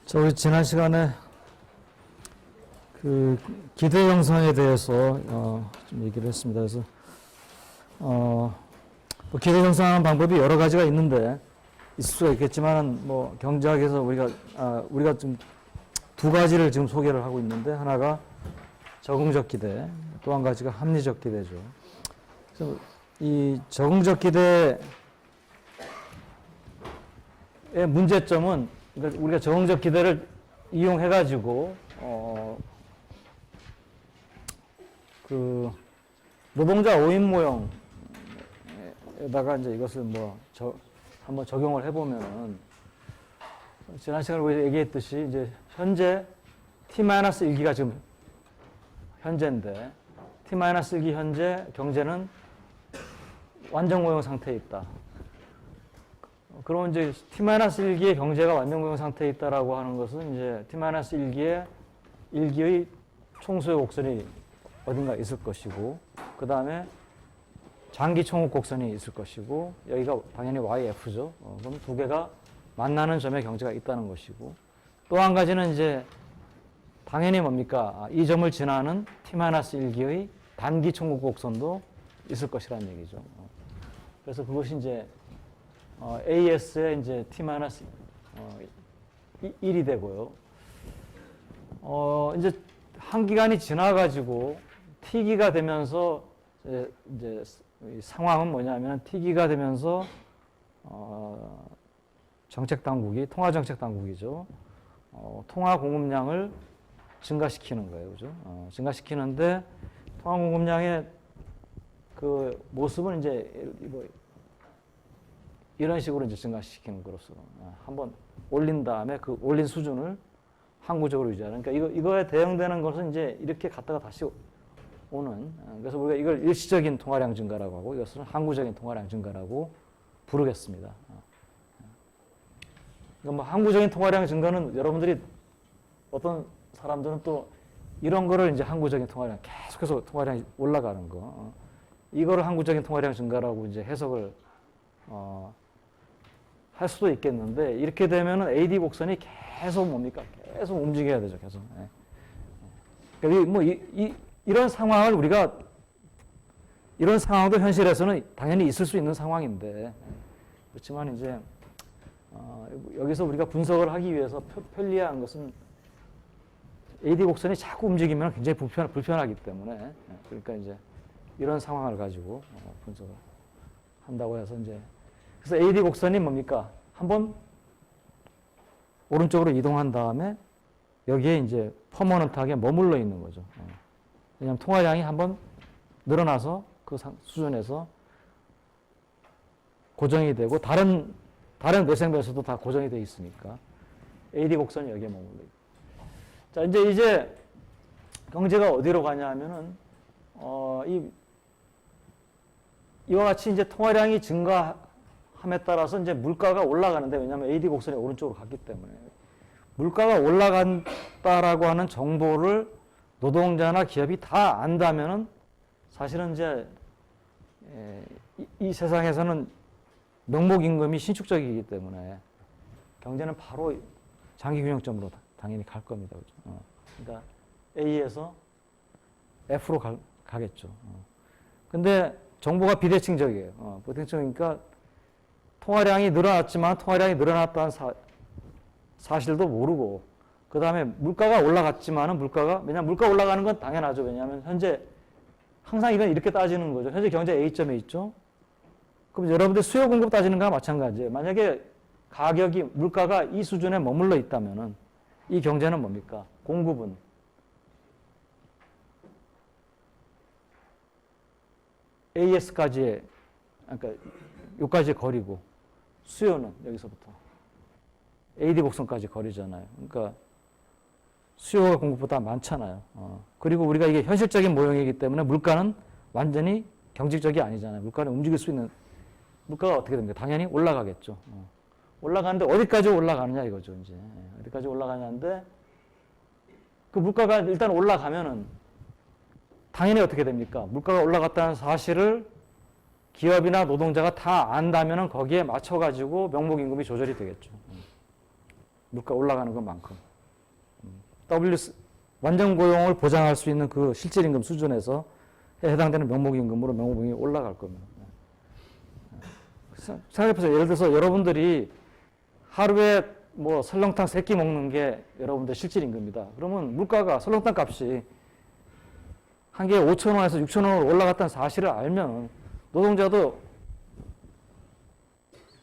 자, 우리 지난 시간에 그 기대 형성에 대해서 좀 얘기를 했습니다. 그래서 뭐 기대 형성하는 방법이 여러 가지가 있는데 있을 수가 있겠지만 뭐 경제학에서 우리가 좀 두 가지를 지금 소개를 하고 있는데 하나가 적응적 기대, 또 한 가지가 합리적 기대죠. 그래서 이 적응적 기대의 문제점은 그러니까 우리가 적응적 기대를 이용해 가지고 그 노동자 5인 모형에다가 이제 이것을 한번 적용을 해보면은 지난 시간에 우리가 얘기했듯이 이제 현재 T-1기가 지금 현재인데 T-1기 현재 경제는 완전 고용 상태에 있다. 그러면 이제 T-1기의 경제가 완전 고용 상태에 있다라고 하는 것은 이제 T-1기의 1기의 총수요 곡선이 어딘가 있을 것이고, 그 다음에 장기 총합 곡선이 있을 것이고, 여기가 당연히 YF죠. 그럼 두 개가 만나는 점에 경제가 있다는 것이고, 또 한 가지는 이제 당연히 뭡니까? 이 점을 지나는 T-1기의 단기 총합 곡선도 있을 것이라는 얘기죠. 그래서 그것이 이제 AS의 이제 T-1이 되고요. 이제 한 기간이 지나가지고 T기가 되면서 이제 상황은 뭐냐면 T기가 되면서 정책 당국이 통화 정책 당국이죠. 통화 공급량을 증가시키는 거예요, 그죠? 증가시키는데 통화 공급량의 그 모습은 이제 이런 식으로 이제 증가시키는 것으로 한번 올린 다음에 그 올린 수준을 항구적으로 유지하는. 그러니까 이거에 대응되는 것은 이제 이렇게 갔다가 다시 오는. 그래서 우리가 이걸 일시적인 통화량 증가라고 하고 이것은 항구적인 통화량 증가라고 부르겠습니다. 그러니까 뭐 항구적인 통화량 증가는 여러분들이 어떤 사람들은 또 이런 거를 이제 항구적인 통화량 계속해서 통화량이 올라가는 거. 이거를 항구적인 통화량 증가라고 이제 해석을 할 수도 있겠는데, 이렇게 되면은 AD 곡선이 계속 뭡니까? 계속 움직여야 되죠, 계속. 그러니까 뭐 이런 상황을 이런 상황도 현실에서는 당연히 있을 수 있는 상황인데, 그렇지만 이제 여기서 우리가 분석을 하기 위해서 편리한 것은 AD 곡선이 자꾸 움직이면 굉장히 불편하기 때문에, 그러니까 이제 이런 상황을 가지고 분석을 한다고 해서 이제, 그래서 AD 곡선이 뭡니까? 한번 오른쪽으로 이동한 다음에 여기에 이제 퍼머넌트하게 머물러 있는 거죠. 왜냐하면 통화량이 한번 늘어나서 그 수준에서 고정이 되고 다른 매생배에서도 다 고정이 되어 있으니까 AD 곡선이 여기에 머물러 있고. 자, 이제 경제가 어디로 가냐 하면은 이와 같이 이제 통화량이 증가함에 따라서 이제 물가가 올라가는데, 왜냐하면 AD 곡선이 오른쪽으로 갔기 때문에 물가가 올라간다라고 하는 정보를 노동자나 기업이 다 안다면은 사실은 이제 이 세상에서는 명목임금이 신축적이기 때문에 경제는 바로 장기균형점으로 당연히 갈 겁니다. 그렇죠? 그러니까 A에서 F로 가겠죠. 근데 정보가 비대칭적이에요. 비대칭적이니까 통화량이 늘어났지만 통화량이 늘어났다는 사실도 모르고, 그 다음에 물가가 올라갔지만은 왜냐하면 물가 올라가는 건 당연하죠. 왜냐하면 현재 항상 이건 이렇게 따지는 거죠. 현재 경제 A점에 있죠. 그럼 여러분들 수요 공급 따지는 거와 마찬가지예요. 만약에 물가가 이 수준에 머물러 있다면은 이 경제는 뭡니까? 공급은 AS까지의, 그러니까 여기까지의 거리고, 수요는 여기서부터 AD 곡선까지 거리잖아요. 그러니까 수요가 공급보다 많잖아요. 그리고 우리가 이게 현실적인 모형이기 때문에 물가는 완전히 경직적이 아니잖아요. 물가는 움직일 수 있는, 물가가 어떻게 됩니까? 당연히 올라가겠죠. 올라가는데 어디까지 올라가느냐 이거죠, 이제. 어디까지 올라가냐인데, 그 물가가 일단 올라가면은 당연히 어떻게 됩니까? 물가가 올라갔다는 사실을 기업이나 노동자가 다 안다면은 거기에 맞춰가지고 명목임금이 조절이 되겠죠. 물가 올라가는 것만큼. 완전 고용을 보장할 수 있는 그 실질임금 수준에서 해당되는 명목임금으로 명목임금이 올라갈 겁니다. 생각해보세요. 예를 들어서 여러분들이 하루에 뭐 설렁탕 3끼 먹는 게 여러분들 실질임금이다. 그러면 물가가 설렁탕 값이 한 개에 5,000원에서 6,000원으로 올라갔다는 사실을 알면 노동자도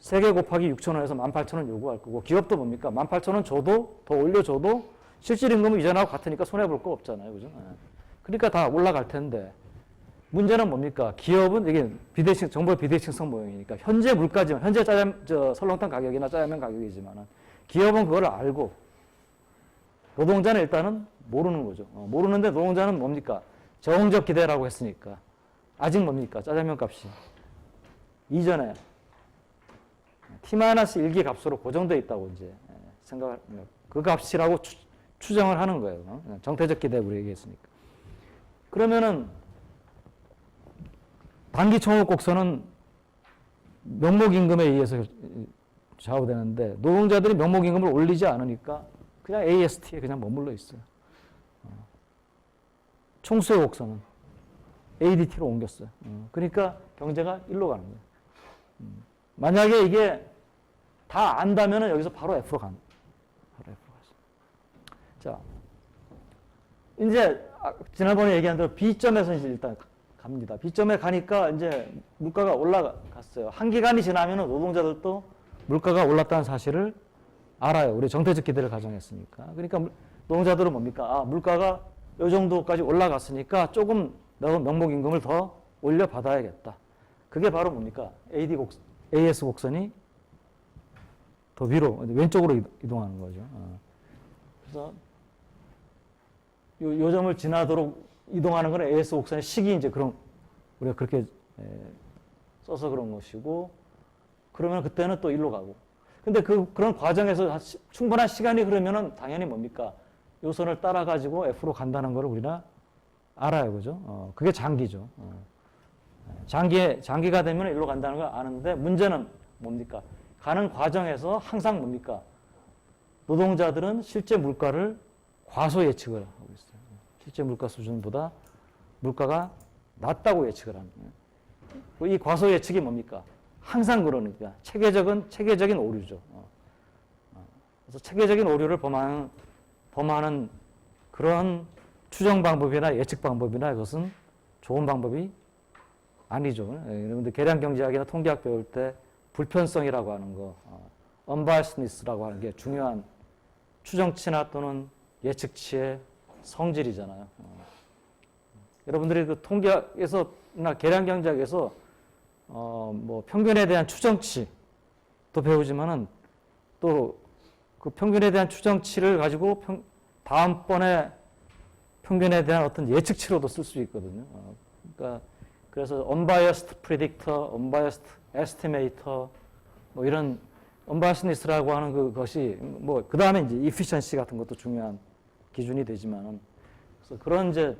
3개 곱하기 6,000원에서 18,000원 요구할 거고 기업도 뭡니까? 18,000원 줘도 더 올려줘도 실질임금은 이전하고 같으니까 손해볼 거 없잖아요. 그죠? 그러니까 다 올라갈 텐데 문제는 뭡니까? 기업은 이게 정보의 비대칭성 모형이니까 현재 물가지만 현재 설렁탕 가격이나 짜장면 가격이지만은 기업은 그걸 알고 노동자는 일단은 모르는 거죠. 모르는데 노동자는 뭡니까? 저항적 기대라고 했으니까 아직 뭡니까? 짜장면 값이 이전에 T-1기 값으로 고정되어 있다고 이제 생각을 그 값이라고 추정을 하는 거예요. 정태적 기대 우리 얘기했으니까. 그러면은 단기 총업 곡선은 명목임금에 의해서 좌우되는데 노동자들이 명목임금을 올리지 않으니까 그냥 AST에 그냥 머물러 있어요. 총수의 곡선은 ADT로 옮겼어요. 그러니까 경제가 일로 가는 거예요. 만약에 이게 다 안다면은 여기서 바로 F로 가는 거예요. 자, 이제 지난번에 얘기한 대로 B점에서 이제 일단 갑니다. B점에 가니까 이제 물가가 올라갔어요. 한 기간이 지나면은 노동자들도 물가가 올랐다는 사실을 알아요. 우리 정태적 기대를 가정했으니까. 그러니까 노동자들은 뭡니까? 아, 물가가 이 정도까지 올라갔으니까 조금 명목임금을 더 올려받아야겠다. 그게 바로 뭡니까? AS 곡선이 더 위로, 왼쪽으로 이동하는 거죠. 그래서 요 점을 지나도록 이동하는 건 AS 곡선의 식이 이제 그런, 우리가 그렇게 써서 그런 것이고, 그러면 그때는 또 일로 가고. 근데 그런 과정에서 충분한 시간이 흐르면은 당연히 뭡니까? 요 선을 따라가지고 F로 간다는 걸 우리가 알아요. 그죠? 그게 장기죠. 장기가 되면 일로 간다는 걸 아는데 문제는 뭡니까? 가는 과정에서 항상 뭡니까? 노동자들은 실제 물가를 과소 예측을 하고 있어요. 실제 물가 수준보다 물가가 낮다고 예측을 하는 거예요. 이 과소 예측이 뭡니까? 항상 그러니까 체계적인 오류죠. 그래서 체계적인 오류를 범하는 그런 추정 방법이나 예측 방법이나 그것은 좋은 방법이 아니죠. 여러분들 계량 경제학이나 통계학 배울 때 불편성이라고 하는 거, unbiasedness라고 하는 게 중요한 추정치나 또는 예측치의 성질이잖아요. 여러분들이 그 통계학에서나 계량 경제학에서 뭐 평균에 대한 추정치도 배우지만은 또 그 평균에 대한 추정치를 가지고 다음번에 평균에 대한 어떤 예측치로도 쓸 수 있거든요. 그러니까 그래서 unbiased predictor, unbiased estimator 뭐 이런 unbiasedness라고 하는 그것이 뭐 그 다음에 이제 efficiency 같은 것도 중요한 기준이 되지만은 그래서 그런 이제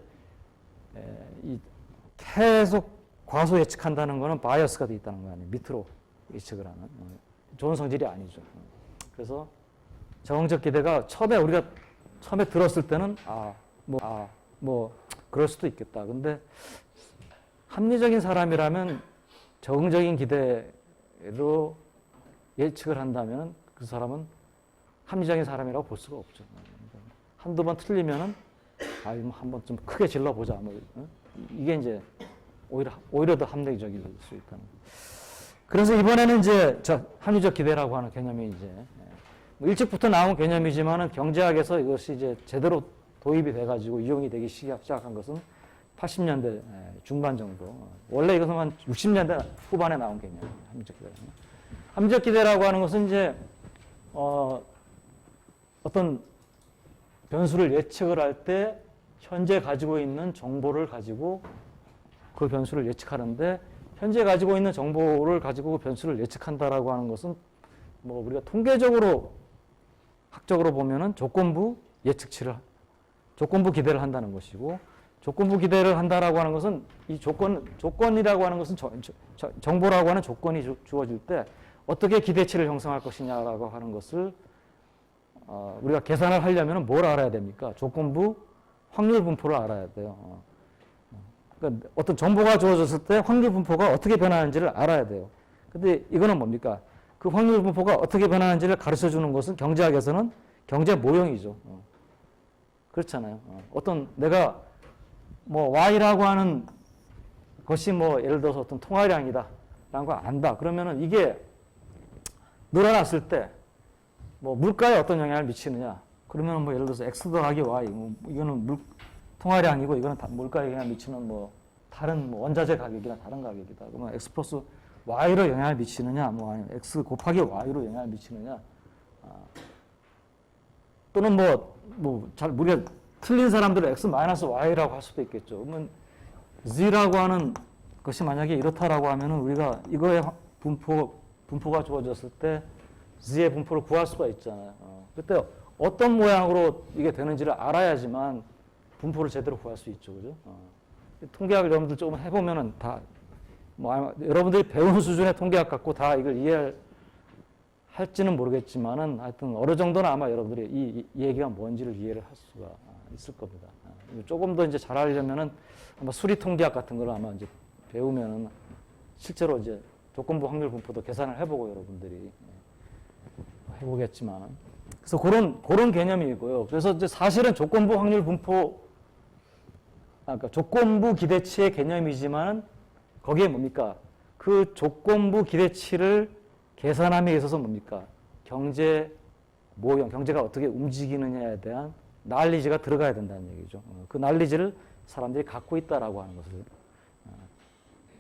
이 계속 과소 예측한다는 거는 바이어스가 돼 있다는 거 아니에요. 밑으로 예측을 하는 좋은 성질이 아니죠. 그래서 정책 기대가 우리가 처음에 들었을 때는 뭐 그럴 수도 있겠다. 근데 합리적인 사람이라면 적응적인 기대로 예측을 한다면 그 사람은 합리적인 사람이라고 볼 수가 없죠. 한두 번 틀리면은 한번 좀 크게 질러보자. 뭐 이게 이제 오히려 더 합리적일 수 있다는 거. 그래서 이번에는 이제 합리적 기대라고 하는 개념이 이제 일찍부터 나온 개념이지만은 경제학에서 이것이 이제 제대로 도입이 돼가지고 이용이 되기 시작한 것은 80년대 중반 정도. 원래 이것은 한 60년대 후반에 나온 개념이에요. 합리적 기대. 합리적 기대라고 하는 것은 이제 어떤 변수를 예측을 할 때 현재 가지고 있는 정보를 가지고 그 변수를 예측하는데 현재 가지고 있는 정보를 가지고 변수를 예측한다라고 하는 것은 뭐 우리가 통계적으로 학적으로 보면은 조건부 기대를 한다는 것이고 조건부 기대를 한다라고 하는 것은 이 조건이라고 하는 것은 정보라고 하는 조건이 주어질 때 어떻게 기대치를 형성할 것이냐라고 하는 것을 우리가 계산을 하려면 뭘 알아야 됩니까? 조건부 확률 분포를 알아야 돼요. 그러니까 어떤 정보가 주어졌을 때 확률 분포가 어떻게 변하는지를 알아야 돼요. 근데 이거는 뭡니까? 그 확률 분포가 어떻게 변하는지를 가르쳐 주는 것은 경제학에서는 경제 모형이죠. 그렇잖아요. 어떤 내가 뭐 Y라고 하는 것이 뭐 예를 들어서 어떤 통화량이다 라는 걸 안다. 그러면은 이게 늘어났을 때 뭐 물가에 어떤 영향을 미치느냐. 그러면 뭐 예를 들어서 X 더하기 Y, 뭐 이거는 통화량이고 이거는 물가에 영향을 미치는 뭐 다른 뭐 원자재 가격이나 다른 가격이다. 그러면 X 플러스 Y로 영향을 미치느냐, 뭐 아니면 X 곱하기 Y로 영향을 미치느냐. 또는 잘 우리가 틀린 사람들은 X 마이너스 Y라고 할 수도 있겠죠. 그러면 Z라고 하는 것이 만약에 이렇다라고 하면은 우리가 이거의 분포가 주어졌을 때 Z의 분포를 구할 수가 있잖아요. 그때 어떤 모양으로 이게 되는지를 알아야지만 분포를 제대로 구할 수 있죠. 그죠? 통계학을 여러분들 조금 해보면은 다, 뭐 아마 여러분들이 배운 수준의 통계학 갖고 다 이걸 이해할지는 모르겠지만은 하여튼 어느 정도는 아마 여러분들이 이 얘기가 뭔지를 이해를 할 수가 있을 겁니다. 조금 더 이제 잘 하려면은 아마 수리 통계학 같은 걸 아마 이제 배우면은 실제로 이제 조건부 확률 분포도 계산을 해보고 여러분들이 해보겠지만 그래서 그런 개념이고요. 그래서 이제 사실은 조건부 확률 분포, 그러니까 조건부 기대치의 개념이지만 거기에 뭡니까? 그 조건부 기대치를 계산함에 있어서 뭡니까? 경제 모형, 경제가 어떻게 움직이느냐에 대한 난리지가 들어가야 된다는 얘기죠. 그 난리지를 사람들이 갖고 있다라고 하는 것을.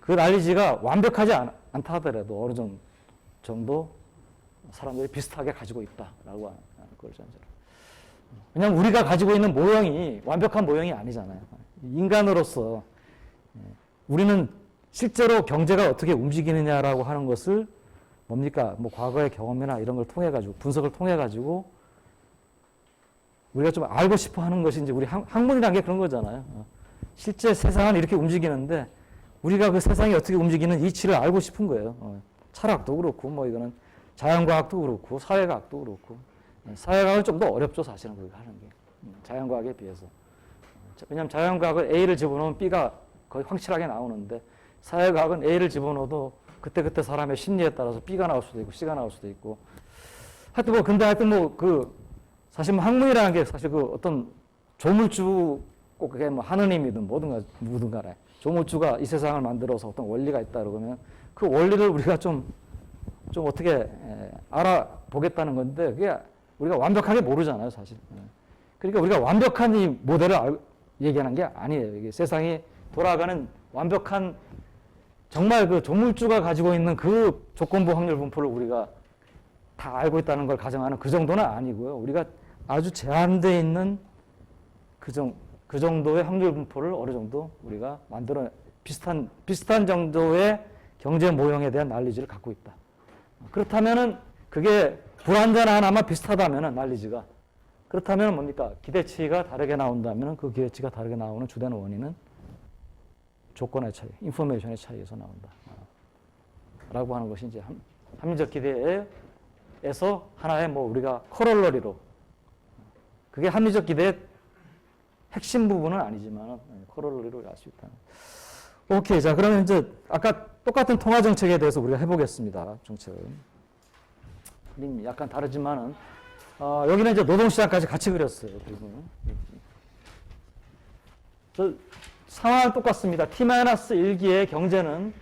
그 난리지가 완벽하지 않다 하더라도 어느 정도 사람들이 비슷하게 가지고 있다라고 하는 거죠. 왜냐하면 우리가 가지고 있는 모형이 완벽한 모형이 아니잖아요. 인간으로서 우리는 실제로 경제가 어떻게 움직이느냐라고 하는 것을 뭡니까? 뭐 과거의 경험이나 이런 걸 통해 가지고 분석을 통해 가지고 우리가 좀 알고 싶어 하는 것이 이제 우리 학문이라는 게 그런 거잖아요. 실제 세상은 이렇게 움직이는데 우리가 그 세상이 어떻게 움직이는 이치를 알고 싶은 거예요. 철학도 그렇고 뭐 이거는 자연과학도 그렇고 사회과학도 그렇고 사회과학은 좀 더 어렵죠. 사실은 그렇게 하는 게 자연과학에 비해서. 왜냐하면 자연과학은 A를 집어넣으면 B가 거의 확실하게 나오는데 사회과학은 A를 집어넣어도 그때그때 사람의 심리에 따라서 B가 나올 수도 있고 C가 나올 수도 있고 하여튼 사실 뭐 학문이라는 게 사실 그 어떤 조물주 꼭 그게 뭐 하느님이든 뭐든 간에 조물주가 이 세상을 만들어서 어떤 원리가 있다 그러면 그 원리를 우리가 좀 어떻게 알아보겠다는 건데 그게 우리가 완벽하게 모르잖아요, 사실. 그러니까 우리가 완벽한 이 모델을 얘기하는 게 아니에요. 이게 세상이 돌아가는 완벽한 정말 그 조물주가 가지고 있는 그 조건부 확률 분포를 우리가 다 알고 있다는 걸 가정하는 그 정도는 아니고요. 우리가 아주 제한되어 있는 그 정도의 확률 분포를 어느 정도 우리가 만들어 비슷한 정도의 경제 모형에 대한 난리지를 갖고 있다. 그렇다면은 그게 불완전하나마 비슷하다면은 난리지가 그렇다면 뭡니까? 기대치가 다르게 나온다면은 그 기대치가 다르게 나오는 주된 원인은 조건의 차이, 인포메이션의 차이에서 나온다. 라고 하는 것이 이제 합리적 기대에서 하나의 뭐 우리가 코롤러리로 그게 합리적 기대의 핵심 부분은 아니지만 코롤러리로 알 수 있다. 오케이. 자, 그러면 이제 아까 똑같은 통화 정책에 대해서 우리가 해보겠습니다. 정책은. 그림이 약간 다르지만은, 여기는 이제 노동시장까지 같이 그렸어요. 그리고 상황은 똑같습니다. T-1기의 경제는,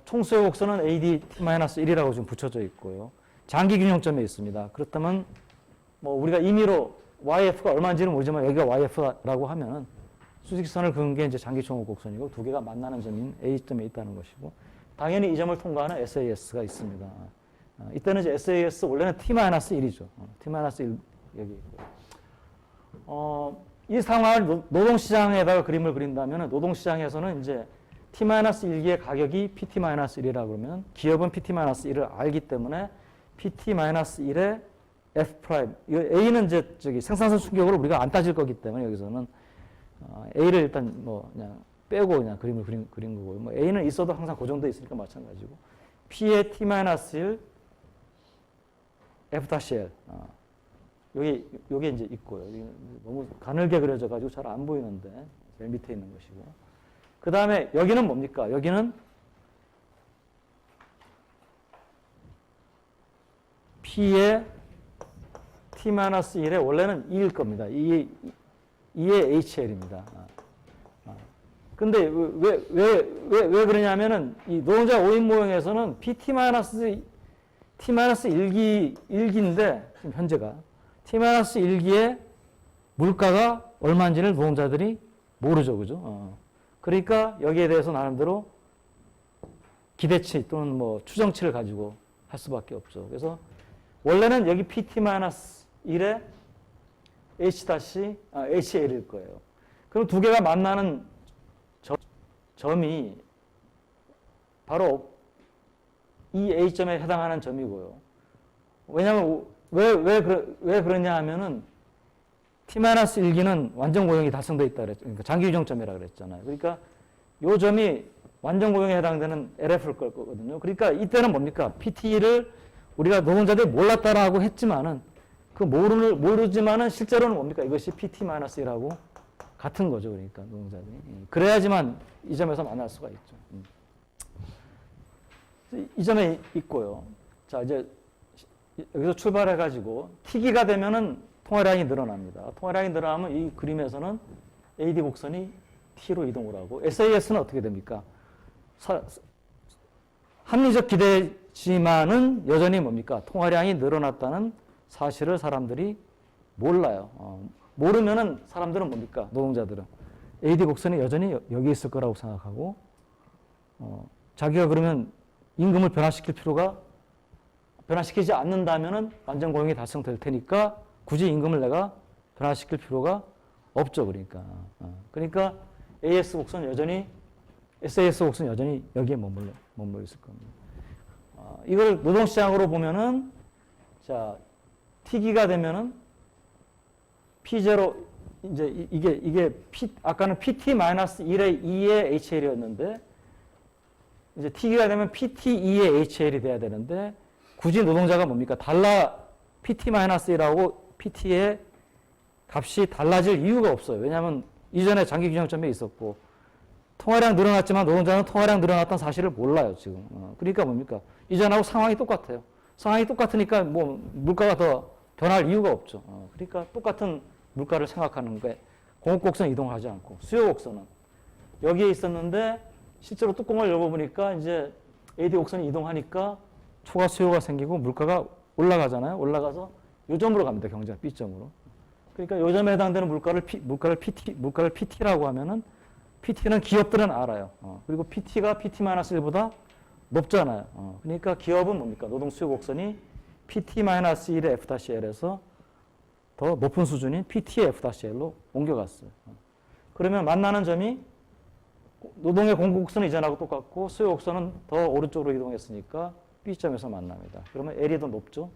총수의 곡선은 AD T-1이라고 좀 붙여져 있고요. 장기 균형점에 있습니다. 그렇다면, 뭐, 우리가 임의로 YF가 얼마인지는 모르지만 여기가 YF라고 하면은 수직선을 그은 게 이제 장기 총합 곡선이고 두 개가 만나는 점인 A점에 있다는 것이고 당연히 이 점을 통과하는 SAS가 있습니다. 이때는 이제 SAS 원래는 T-1이죠. T-1 여기 있고요. 이 상황을 노동시장에다가 그림을 그린다면 노동시장에서는 이제 T-1기의 가격이 PT-1이라고 그러면 기업은 PT-1을 알기 때문에 PT-1의 F 프라임. 이거 A는 이제 생산성 충격으로 우리가 안 따질 거기 때문에 여기서는 A를 일단 뭐 그냥 빼고 그냥 그림을 그린 거고요. 뭐 A는 있어도 항상 그 정도 있으니까 마찬가지고 P의 T-1 F-L. 요게 이제 있고요. 너무 가늘게 그려져가지고 잘 안 보이는데 제일 밑에 있는 것이고. 그 다음에 여기는 뭡니까? 여기는 P의 T-1의 원래는 2일 겁니다. 2의 HL입니다. 근데 왜 그러냐면은 이 노동자 5인 모형에서는 T-1기인데 지금 현재가 T-1기의 물가가 얼마인지를 노동자들이 모르죠. 그죠? 그러니까 여기에 대해서 나름대로 기대치 또는 뭐 추정치를 가지고 할 수밖에 없죠. 그래서 원래는 여기 PT-1에 HL일 거예요. 그럼 두 개가 만나는 점이 바로 이 A점에 해당하는 점이고요. 왜냐하면 왜 그러냐 하면은 T-1기는 완전 고용이 달성되어 있다 그랬죠. 그러니까 장기 유정점이라 그랬잖아요. 그러니까 요 점이 완전 고용에 해당되는 LF일 거거든요. 그러니까 이때는 뭡니까? PT를 우리가 노동자들이 몰랐다라고 했지만은 그 모르지만은 실제로는 뭡니까? 이것이 PT-1이라고 같은 거죠. 그러니까 노동자들이. 그래야지만 이 점에서 만날 수가 있죠. 이 점에 있고요. 자, 이제 여기서 출발해가지고 T기가 되면은 통화량이 늘어납니다. 통화량이 늘어나면 이 그림에서는 AD 곡선이 T로 이동을 하고 SAS는 어떻게 됩니까? 합리적 기대지만은 여전히 뭡니까? 통화량이 늘어났다는 사실을 사람들이 몰라요. 모르면은 사람들은 뭡니까? 노동자들은 AD 곡선이 여전히 여기 있을 거라고 생각하고 자기가 그러면 임금을 변화시키지 않는다면은 완전 고용이 달성될 테니까 굳이 임금을 내가 변화시킬 필요가 없죠. 그러니까 SAS 곡선 여전히 여기에 머물러 있을 겁니다. 이걸 노동시장으로 보면은 자 T기가 되면은 P0 이제 이게 아까는 PT-1의 2의 HL이었는데 이제 T기가 되면 PT2의 HL이 돼야 되는데 굳이 노동자가 뭡니까? PT-1하고 PT의 값이 달라질 이유가 없어요. 왜냐하면 이전에 장기 규정점에 있었고 통화량 늘어났지만 노동자는 통화량 늘어났다는 사실을 몰라요. 지금. 그러니까 뭡니까? 이전하고 상황이 똑같아요. 상황이 똑같으니까 뭐 물가가 더 변할 이유가 없죠. 그러니까 똑같은 물가를 생각하는 게 공급곡선 이동하지 않고 수요곡선은 여기에 있었는데 실제로 뚜껑을 열어보니까 이제 AD 곡선이 이동하니까 초과 수요가 생기고 물가가 올라가잖아요. 올라가서 요점으로 갑니다. 경제가 B점으로. 그러니까 요점에 해당되는 물가를 PT라고 하면은 PT는 기업들은 알아요. 그리고 PT가 PT-1보다 높잖아요. 그러니까 기업은 뭡니까? 노동 수요 곡선이 PT-1의 F-L에서 더 높은 수준인 PT의 F-L로 옮겨갔어요. 그러면 만나는 점이 노동의 공급 곡선은 이전하고 똑같고 수요 곡선은 더 오른쪽으로 이동했으니까 B점에서 만납니다. 그러면 L이 더 높죠?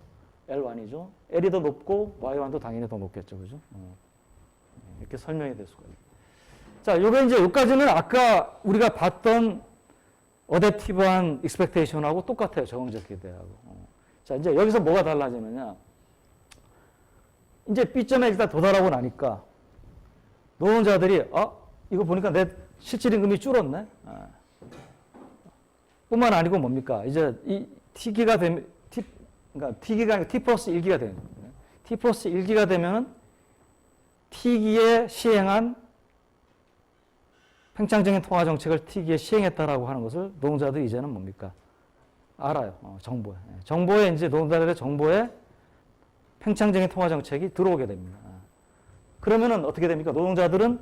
L1이죠. L이 더 높고 Y1도 당연히 더 높겠죠. 그죠? 이렇게 설명이 될 수가 있어요. 자, 요게 이제 여기까지는 아까 우리가 봤던 어댑티브한 익스펙테이션하고 똑같아요. 적응적 기대하고. 자, 이제 여기서 뭐가 달라지느냐? 이제 B점에 일단 도달하고 나니까 노동자들이 이거 보니까 내 실질 임금이 줄었네. 뿐만 아니고 뭡니까? 이제 이 T기가 되면 그러니까 T기가 아니고 T 플러스 1기가 되는 거예요. T 플러스 1기가 되면은 T기에 시행한 팽창적인 통화 정책을 T기에 시행했다라고 하는 것을 노동자들이 이제는 뭡니까? 알아요. 정보에. 정보에 이제 노동자들의 정보에 팽창적인 통화 정책이 들어오게 됩니다. 그러면은 어떻게 됩니까? 노동자들은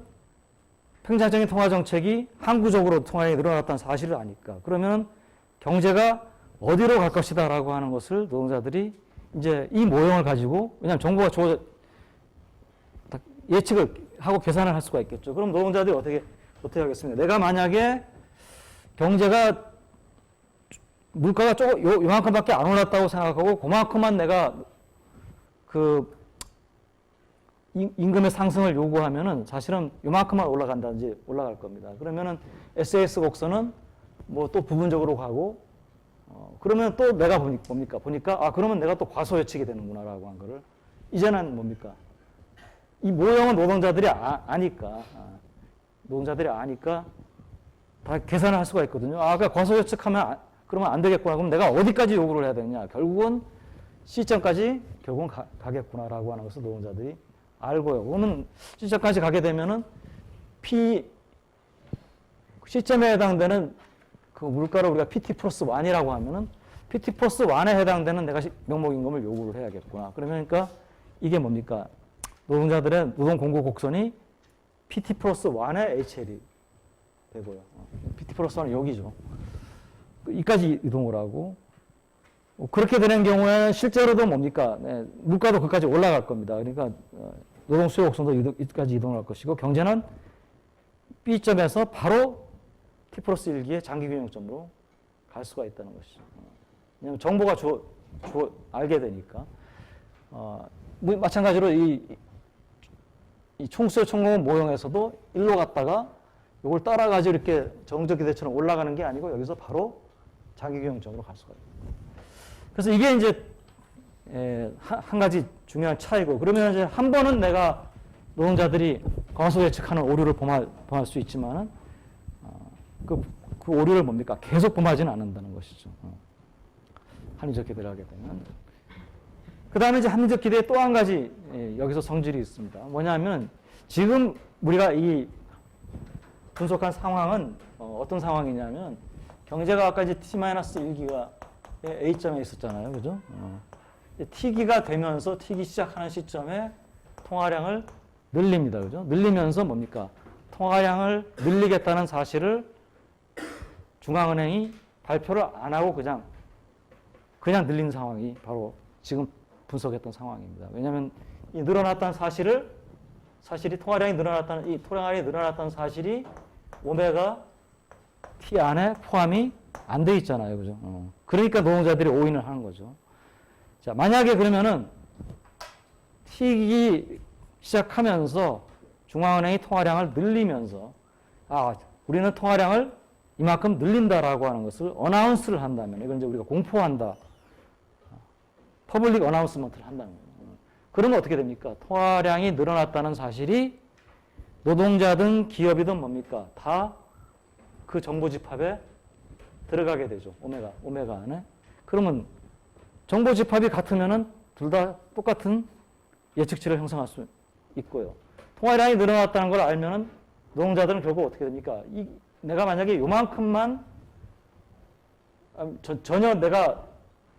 팽창적인 통화 정책이 항구적으로 통화량이 늘어났다는 사실을 아니까. 그러면 경제가 어디로 갈 것이다라고 하는 것을 노동자들이 이제 이 모형을 가지고 왜냐하면 정보가 예측을 하고 계산을 할 수가 있겠죠. 그럼 노동자들이 어떻게 하겠습니까? 내가 만약에 경제가 물가가 요만큼밖에 안 올랐다고 생각하고 그만큼만 내가 그 임금의 상승을 요구하면은 사실은 요만큼만 올라간다든지 올라갈 겁니다. 그러면은 SAS 곡선은 뭐 또 부분적으로 가고 그러면 또 내가 보니까 그러면 내가 또 과소 예측이 되는구나라고 한 거를 이제는 뭡니까? 이 모형은 노동자들이 아니까, 노동자들이 아니까 다 계산을 할 수가 있거든요. 아까 과소예측하면 그러면 안 되겠구나. 그럼 내가 어디까지 요구를 해야 되느냐? 결국은 C점까지 결국은 가겠구나라고 하는 것을 노동자들이 알고요. 그러면 C점까지 가게 되면은 C점에 해당되는 그 물가를 우리가 PT 플러스 1이라고 하면은 PT 플러스 1에 해당되는 내가 명목임금을 요구를 해야겠구나. 그러니까 이게 뭡니까? 노동자들의 노동 공고 곡선이 PT 플러스 1의 HL이 되고요. PT 플러스 1은 여기죠. 이까지 이동을 하고 그렇게 되는 경우에는 실제로도 뭡니까? 네, 물가도 그까지 올라갈 겁니다. 그러니까 노동 수요 곡선도 이까지 이동을 할 것이고 경제는 B점에서 바로 T 플러스 1기의 장기 균형점으로 갈 수가 있다는 것이죠. 왜냐하면 정보가 알게 되니까. 마찬가지로 이 총수요 총공은 모형에서도 일로 갔다가 이걸 따라가지고 이렇게 정적 기대처럼 올라가는 게 아니고 여기서 바로 장기 균형점으로 갈 수가 있어요. 그래서 이게 이제 한 가지 중요한 차이고, 그러면 이제 한 번은 내가 노동자들이 과소예측하는 오류를 범할 수 있지만은 그 오류를 뭡니까? 계속 범하지는 않는다는 것이죠. 합리적 기대를 하게 되면. 그 다음에 이제 합리적 기대의 또 한 가지 여기서 성질이 있습니다. 뭐냐면 지금 우리가 이 분석한 상황은 어떤 상황이냐면 경제가 아까 이제 T-1기가 A점에 있었잖아요. 그죠? T기가 되면서 T기 시작하는 시점에 통화량을 늘립니다. 그죠? 늘리면서 뭡니까? 통화량을 늘리겠다는 사실을 중앙은행이 발표를 안 하고 그냥 늘린 상황이 바로 지금 분석했던 상황입니다. 왜냐하면 이 늘어났다는 사실이 통화량이 늘어났다는 사실이 오메가 T 안에 포함이 안 돼 있잖아요. 그죠? 그러니까 노동자들이 오인을 하는 거죠. 자, 만약에 그러면은 T기 시작하면서 중앙은행이 통화량을 늘리면서 우리는 통화량을 이만큼 늘린다라고 하는 것을 어나운스를 한다면, 이건 이제 우리가 공포한다. 퍼블릭 어나운스먼트를 한다는 거예요. 그러면 어떻게 됩니까? 통화량이 늘어났다는 사실이 노동자든 기업이든 뭡니까? 다 그 정보 집합에 들어가게 되죠. 오메가 안에. 그러면 정보 집합이 같으면은 둘 다 똑같은 예측치를 형성할 수 있고요. 통화량이 늘어났다는 걸 알면은 노동자들은 결국 어떻게 됩니까? 내가 만약에 요만큼만 전혀 내가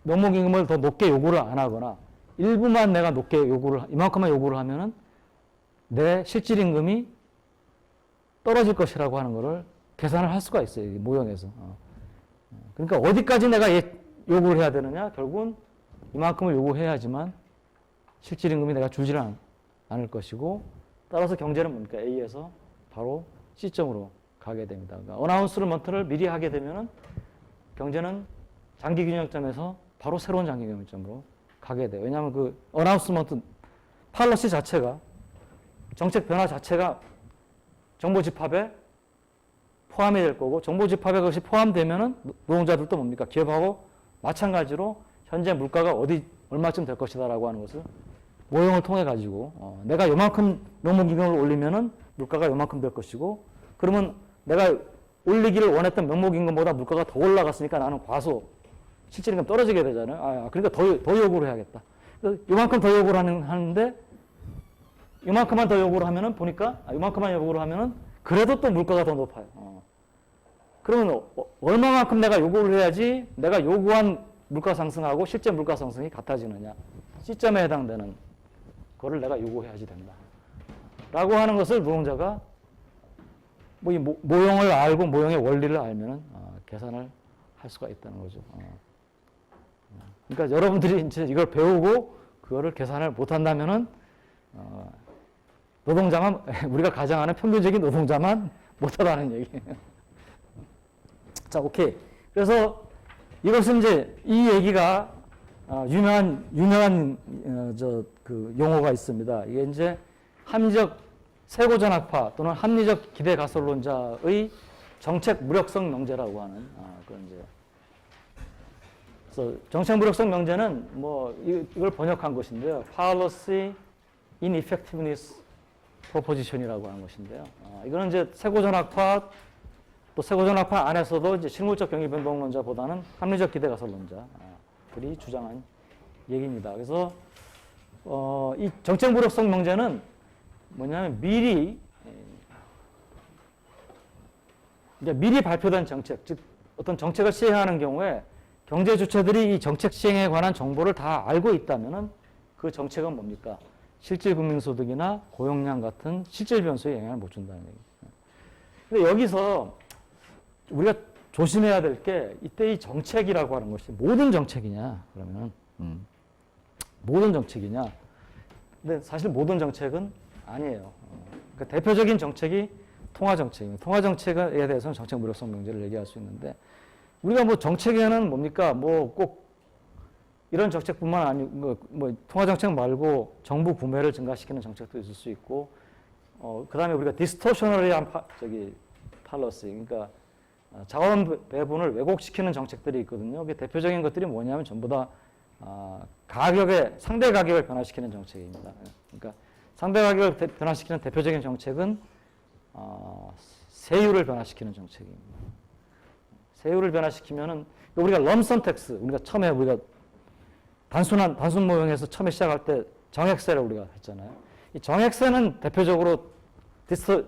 명목임금을 더 높게 요구를 안 하거나 일부만 내가 높게 이만큼만 요구를 하면은 내 실질임금이 떨어질 것이라고 하는 것을 계산을 할 수가 있어요. 이 모형에서. 그러니까 어디까지 내가 요구를 해야 되느냐? 결국은 이만큼을 요구해야지만 실질임금이 내가 줄지는 않을 것이고, 따라서 경제는 뭡니까? A에서 바로 C점으로 가게 됩니다. 그러니까 어나운스먼트를 미리 하게 되면은 경제는 장기균형점에서 바로 새로운 장기균형점으로 가게 돼요. 왜냐하면 그 어나운스먼트 팔러시 자체가, 정책 변화 자체가 정보 집합에 포함이 될 거고, 정보 집합에 그것이 포함되면은 노동자들도 뭡니까? 기업하고 마찬가지로 현재 물가가 얼마쯤 될 것이다라고 하는 것을 모형을 통해 가지고 내가 요만큼 명목임금을 올리면은 물가가 요만큼 될 것이고, 그러면 내가 올리기를 원했던 명목임금보다 물가가 더 올라갔으니까 나는 실질임금 떨어지게 되잖아요. 그러니까 더 요구를 해야겠다. 요만큼 더 요구를 하는데 요만큼만 더 요구를 하면은 보니까 요만큼만 요구를 하면은 그래도 또 물가가 더 높아요. 그러면 얼마만큼 내가 요구를 해야지 내가 요구한 물가 상승하고 실제 물가 상승이 같아지느냐. C점에 해당되는 거를 내가 요구해야지 된다. 라고 하는 것을 노동자가 이 모형을 알고 모형의 원리를 알면은 계산을 할 수가 있다는 거죠. 그러니까 여러분들이 이제 이걸 배우고 그거를 계산을 못 한다면은 노동자만 우리가 가정하는 평균적인 노동자만 못하다는 얘기예요. 자, 오케이. 그래서 이것은 이제 이 얘기가 유명한 그 용어가 있습니다. 이게 이제 합리적 세고전학파 또는 합리적 기대 가설론자의 정책 무력성 명제라고 하는 그런 이제 그래서 정책 무력성 명제는 뭐 이걸 번역한 것인데요. Policy Ineffectiveness Proposition이라고 하는 것인데요. 이거는 이제 세고전학파 또 세고전학파 안에서도 이제 실물적 경기 변동론자보다는 합리적 기대 가설론자들이 주장한 얘기입니다. 그래서 이 정책 무력성 명제는 뭐냐면 미리 발표된 정책, 즉 어떤 정책을 시행하는 경우에 경제 주체들이 이 정책 시행에 관한 정보를 다 알고 있다면은 그 정책은 뭡니까? 실질 국민소득이나 고용량 같은 실질 변수에 영향을 못 준다는 얘기입니다. 근데 여기서 우리가 조심해야 될 게 이때 이 정책이라고 하는 것이 모든 정책이냐 그러면 모든 정책이냐? 근데 사실 모든 정책은 아니에요. 그러니까 대표적인 정책이 통화정책입니다. 통화정책에 대해서는 정책 무력성 명제를 얘기할 수 있는데 우리가 뭐 정책에는 뭡니까? 뭐 꼭 이런 정책뿐만 아니고 뭐 통화정책 말고 정부 구매를 증가시키는 정책도 있을 수 있고 그다음에 우리가 디스토셔널리한 팔러시 그러니까 자원 배분을 왜곡시키는 정책들이 있거든요. 그게 대표적인 것들이 뭐냐면 전부 다 상대 가격을 변화시키는 정책입니다. 그러니까 상대 가격을 변화시키는 대표적인 정책은 세율을 변화시키는 정책입니다. 세율을 변화시키면은 우리가 럼섬 텍스 우리가 처음에 우리가 단순 모형에서 처음에 시작할 때 정액세를 우리가 했잖아요. 이 정액세는 대표적으로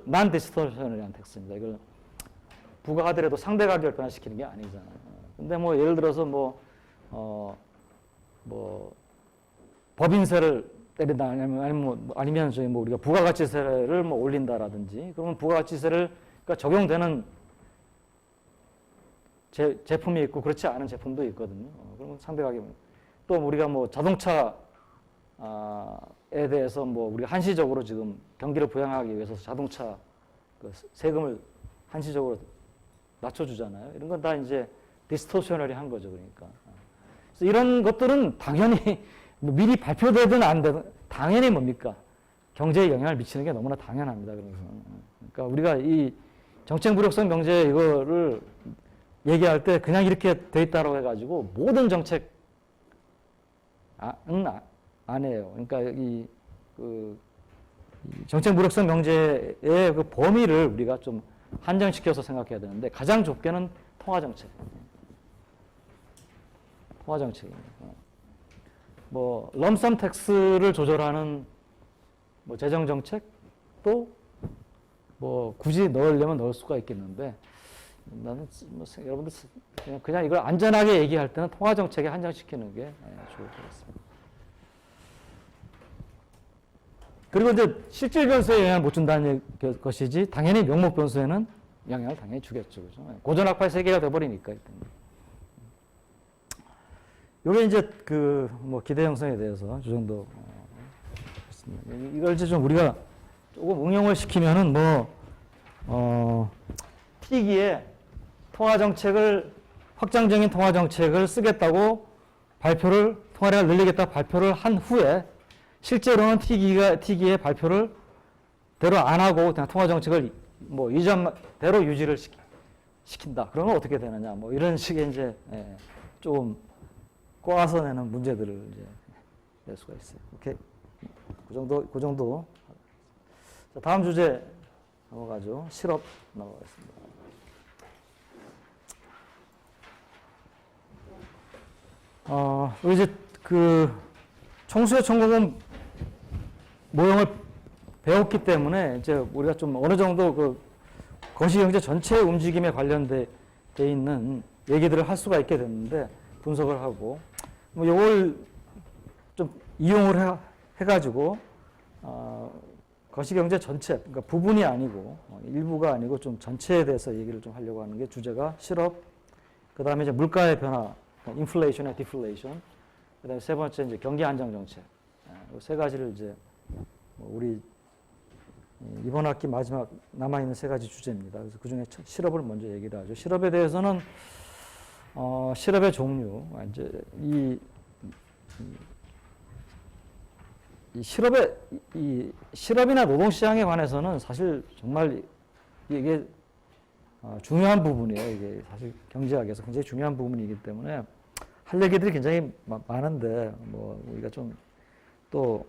난 디스토셔널한 텍스입니다. 이걸 부과하더라도 상대 가격을 변화시키는 게 아니잖아요. 근데 뭐 예를 들어서 법인세를 때린다 아니면 저희 뭐 우리가 부가가치세를 뭐 올린다라든지 그러면 부가가치세를 그러니까 적용되는 제품이 있고 그렇지 않은 제품도 있거든요. 그러면 상대 가격 또 우리가 뭐 자동차에 대해서 뭐 우리가 한시적으로 지금 경기를 부양하기 위해서 자동차 그 세금을 한시적으로 낮춰주잖아요. 이런 건 다 이제 디스토셔널이 한 거죠, 그러니까. 그래서 이런 것들은 당연히 미리 발표되든 안 되든 당연히 뭡니까? 경제에 영향을 미치는 게 너무나 당연합니다. 그러니까 우리가 이 정책 무력성 명제 이거를 얘기할 때 그냥 이렇게 돼 있다고 해가지고 모든 정책 아니에요. 그러니까 이 정책 무력성 명제의 그 범위를 우리가 좀 한정시켜서 생각해야 되는데 가장 좁게는 통화정책. 통화정책입니다. 뭐 럼섬 텍스를 조절하는 뭐 재정정책 또 뭐 굳이 넣으려면 넣을 수가 있겠는데 나는 뭐 여러분들 그냥 이걸 안전하게 얘기할 때는 통화정책에 한정시키는 게 좋을 것 같습니다. 그리고 이제 실질 변수에 영향을 못 준다는 것이지 당연히 명목 변수에는 영향을 당연히 주겠죠. 그죠? 고전학파의 세계가 돼버리니까 일단. 요게 이제 그 뭐 기대 형성에 대해서 이 정도 했습니다. 이걸 이제 좀 우리가 조금 응용을 시키면은 T기에 확장적인 통화 정책을 쓰겠다고 통화량을 늘리겠다고 발표를 한 후에 실제로는 T기의 발표를 대로 안 하고 그냥 통화 정책을 뭐 이전대로 유지를 시킨다. 그러면 어떻게 되느냐? 뭐 이런 식의 이제 좀 꼬아서 내는 문제들을 이제 낼 수가 있어요. 오케이. 그 정도. 자, 다음 주제 넘어가죠. 실업 넘어가겠습니다. 우리 이제 그 총수의 천공은 모형을 배웠기 때문에 이제 우리가 좀 어느 정도 그 거시경제 전체의 움직임에 관련돼 있는 얘기들을 할 수가 있게 됐는데 분석을 하고 뭐 이걸 좀 이용을 해가지고 거시경제 전체, 그러니까 부분이 아니고 일부가 아니고 좀 전체에 대해서 얘기를 좀 하려고 하는 게 주제가 실업, 그 다음에 이제 물가의 변화, 인플레이션과 디플레이션, 그 다음에 세 번째 이제 경기 안정 정책, 이 세 가지를 이제 우리 이번 학기 마지막 남아 있는 세 가지 주제입니다. 그래서 그 중에 실업을 먼저 얘기를 하죠. 실업에 대해서는 실업의 종류, 이제 실업이나 노동시장에 관해서는 사실 정말 이게 중요한 부분이에요. 이게 사실 경제학에서 굉장히 중요한 부분이기 때문에 할 얘기들이 굉장히 많은데 뭐 우리가 좀 또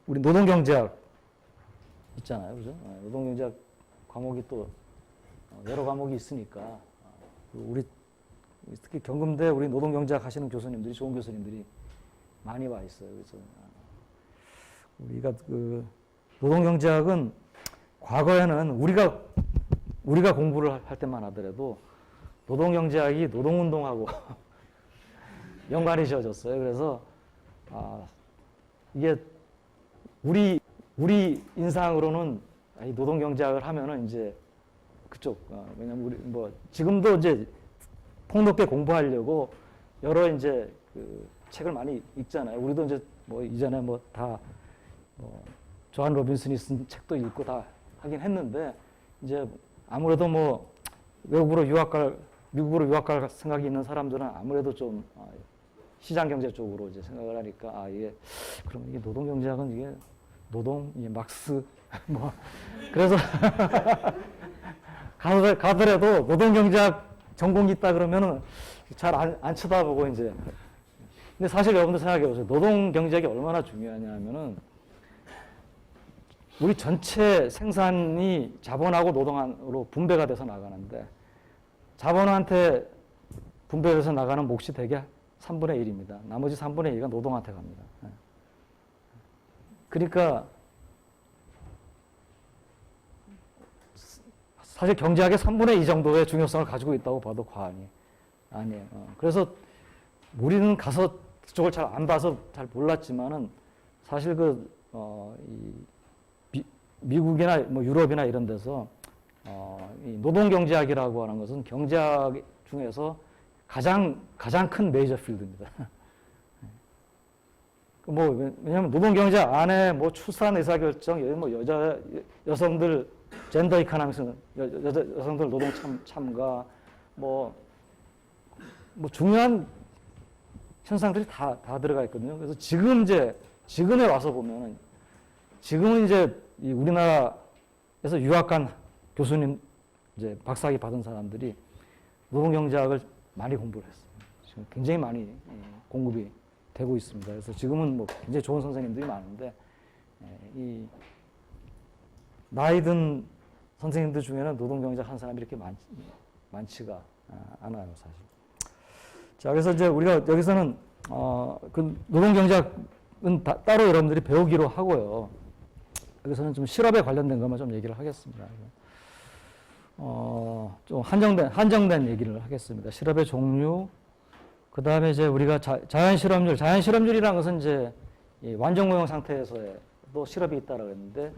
우리 노동경제학 있잖아요, 그죠? 노동경제학 과목이 또 여러 과목이 있으니까 우리 특히 경금대 우리 노동경제학 하시는 교수님들이 좋은 교수님들이 많이 와 있어요. 그래서 우리가 그 노동경제학은 과거에는 우리가 공부를 할 때만 하더라도 노동경제학이 노동운동하고 연관이 지어졌어요. 그래서 이게 우리 인상으로는 이 노동경제학을 하면은 이제 그쪽 왜냐면 우리 뭐 지금도 이제 폭넓게 공부하려고 여러 이제 그 책을 많이 읽잖아요. 우리도 이제 뭐 이전에 뭐 다 뭐 조한 로빈슨이 쓴 책도 읽고 다 하긴 했는데 이제 아무래도 뭐 미국으로 유학 갈 생각이 있는 사람들은 아무래도 좀 시장 경제 쪽으로 이제 생각을 하니까 이게 그럼 이게 노동 경제학은 이게 이게 막스 뭐 그래서 가더라도 노동 경제학 전공이 있다 그러면은 잘 안 쳐다보고 이제 근데 사실 여러분들 생각해 보세요. 노동 경제학이 얼마나 중요하냐 하면은 우리 전체 생산이 자본하고 노동으로 분배가 돼서 나가는데 자본한테 분배돼서 나가는 몫이 대개 3분의 1입니다. 나머지 3분의 2가 노동한테 갑니다. 그러니까 사실 경제학의 3분의 2 정도의 중요성을 가지고 있다고 봐도 과언이 아니에요. 그래서 우리는 가서 그쪽을 잘 안 봐서 잘 몰랐지만은 사실 미국이나 뭐 유럽이나 이런 데서 이 노동경제학이라고 하는 것은 경제학 중에서 가장 큰 메이저 필드입니다. 뭐 왜냐하면 노동경제학 안에 뭐 출산 의사결정, 뭐 여성들 젠더 이코노믹스, 여성들 노동 참가, 뭐 중요한 현상들이 다 들어가 있거든요. 그래서 지금에 와서 보면은 지금은 이제 이 우리나라에서 유학 간 교수님 이제 박사학위 받은 사람들이 노동경제학을 많이 공부를 했어요. 지금 굉장히 많이 공급이 되고 있습니다. 그래서 지금은 뭐 굉장히 좋은 선생님들이 많은데 이 나이 든 선생님들 중에는 노동경제학 한 사람이 이렇게 많지가 않아요, 사실. 자, 그래서 이제 우리가 여기서는 그 노동경제학은 따로 여러분들이 배우기로 하고요. 여기서는 좀 실업에 관련된 것만 좀 얘기를 하겠습니다. 좀 한정된 얘기를 하겠습니다. 실업의 종류, 그 다음에 이제 우리가 자연실업률이라는 것은 이제 완전고용 상태에서의 또 실업이 있다라고 했는데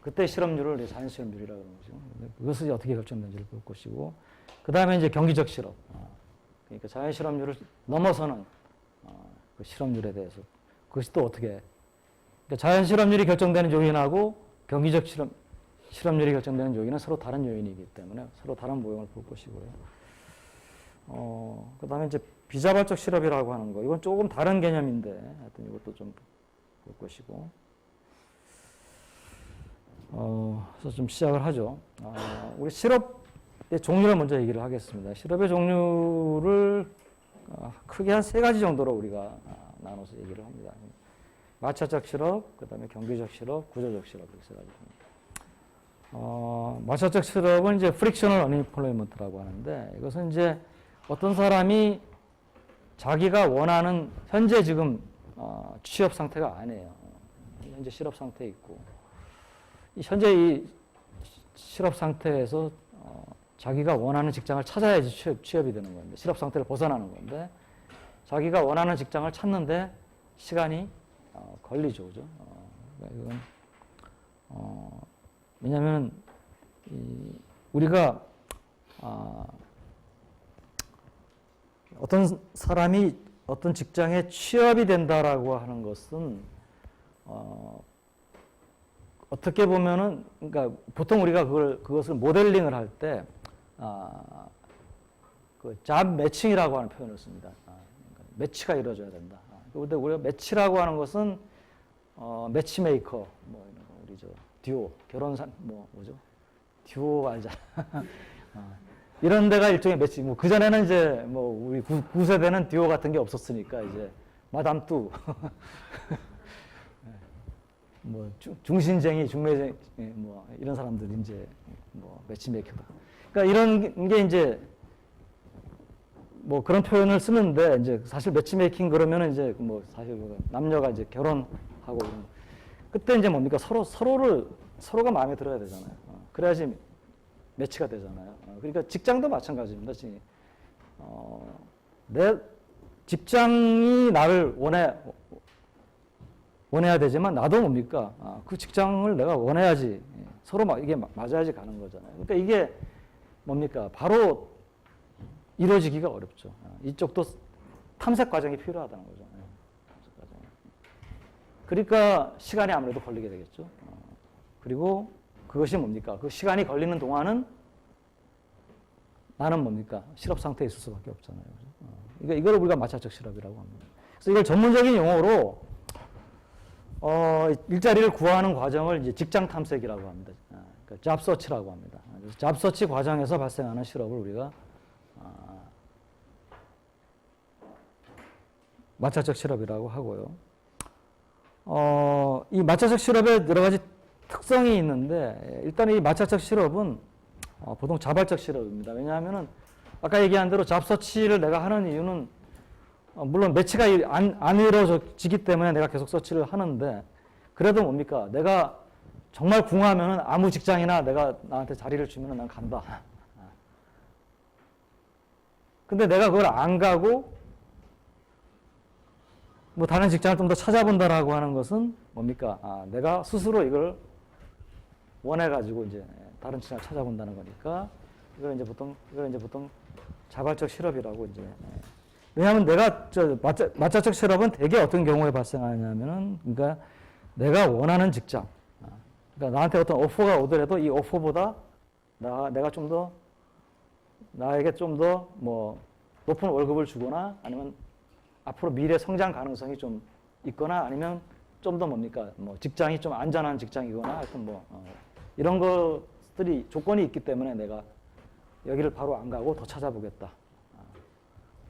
그때 실업률을 자연실업률이라고 하는 거죠. 그것이 어떻게 결정되는지를 볼 것이고, 그 다음에 이제 경기적 실업. 그러니까 자연실업률을 넘어서는 그 실업률에 대해서 그것이 또 어떻게 그러니까 자연실업률이 결정되는 요인하고 경기적 실업률이 결정되는 요인은 서로 다른 요인이기 때문에 서로 다른 모형을 볼 것이고요. 그 다음에 이제 비자발적 실업이라고 하는 거. 이건 조금 다른 개념인데 하여튼 이것도 좀 볼 것이고. 그래서 좀 시작을 하죠. 우리 실업의 종류를 먼저 얘기를 하겠습니다. 실업의 종류를 크게 한 3가지 정도로 우리가 나눠서 얘기를 합니다. 마찰적 실업, 그 다음에 경기적 실업, 구조적 실업 이렇게 3가지. 마찰적 실업은 이제 frictional unemployment라고 하는데 이것은 이제 어떤 사람이 자기가 원하는 현재 지금 취업 상태가 아니에요. 현재 실업 상태에 있고 현재 이 실업 상태에서 자기가 원하는 직장을 찾아야지 취업이 되는 건데 실업 상태를 벗어나는 건데 자기가 원하는 직장을 찾는데 시간이 걸리죠, 그죠? 이건 왜냐하면 우리가 어떤 사람이 어떤 직장에 취업이 된다라고 하는 것은 어떻게 보면은 그러니까 보통 우리가 그것을 모델링을 할 때 그 잡 매칭이라고 하는 표현을 씁니다. 그러니까 매치가 이루어져야 된다. 그런데 우리가 매치라고 하는 것은 매치메이커 뭐 이런 거 우리 듀오 결혼산 뭐죠? 듀오 알자. 이런 데가 일종의 매치. 뭐 그전에는 이제 뭐 우리 9세대는 듀오 같은 게 없었으니까 이제 마담 뚜 뭐 중신쟁이, 중매쟁이 뭐 이런 사람들이 이제 뭐 매치메이커다. 그러니까 이런 게 이제 뭐 그런 표현을 쓰는데 이제 사실 매치메이킹 그러면은 이제 뭐 사실 남녀가 이제 결혼하고 그때 이제 뭡니까 서로가 마음에 들어야 되잖아요. 그래야지 매치가 되잖아요. 그러니까 직장도 마찬가지입니다. 내 직장이 나를 원해야 되지만 나도 뭡니까? 그 직장을 내가 원해야지 서로 이게 맞아야지 가는 거잖아요. 그러니까 이게 뭡니까? 바로 이루어지기가 어렵죠. 이쪽도 탐색 과정이 필요하다는 거죠. 탐색 과정. 그러니까 시간이 아무래도 걸리게 되겠죠. 그리고 그것이 뭡니까? 그 시간이 걸리는 동안은 나는 뭡니까? 실업 상태에 있을 수밖에 없잖아요. 이걸 우리가 마찰적 실업이라고 합니다. 그래서 이걸 전문적인 용어로 일자리를 구하는 과정을 이제 직장 탐색이라고 합니다. 그러니까 잡서치라고 합니다. 그래서 잡서치 과정에서 발생하는 실업을 우리가 마찰적 실업이라고 하고요. 이 마찰적 실업에 여러 가지 특성이 있는데 일단 이 마찰적 실업은 보통 자발적 실업입니다. 왜냐하면은 아까 얘기한 대로 잡서치를 내가 하는 이유는 물론 매치가 안 이루어지기 때문에 내가 계속 서치를 하는데 그래도 뭡니까? 내가 정말 궁하면은 아무 직장이나 내가 나한테 자리를 주면은 난 간다. 근데 내가 그걸 안 가고 뭐 다른 직장을 좀 더 찾아본다라고 하는 것은 뭡니까? 내가 스스로 이걸 원해가지고 이제 다른 직장을 찾아본다는 거니까 이걸 이제 보통 자발적 실업이라고 이제. 왜냐하면 내가 마찰적 실업은 대개 어떤 경우에 발생하냐면은 그러니까 내가 원하는 직장, 그러니까 나한테 어떤 오퍼가 오더라도 이 오퍼보다 내가 좀 더 나에게 좀 더 뭐 높은 월급을 주거나 아니면 앞으로 미래 성장 가능성이 좀 있거나 아니면 좀 더 뭡니까 뭐 직장이 좀 안전한 직장이거나 하여튼 뭐 이런 것들이 조건이 있기 때문에 내가 여기를 바로 안 가고 더 찾아보겠다.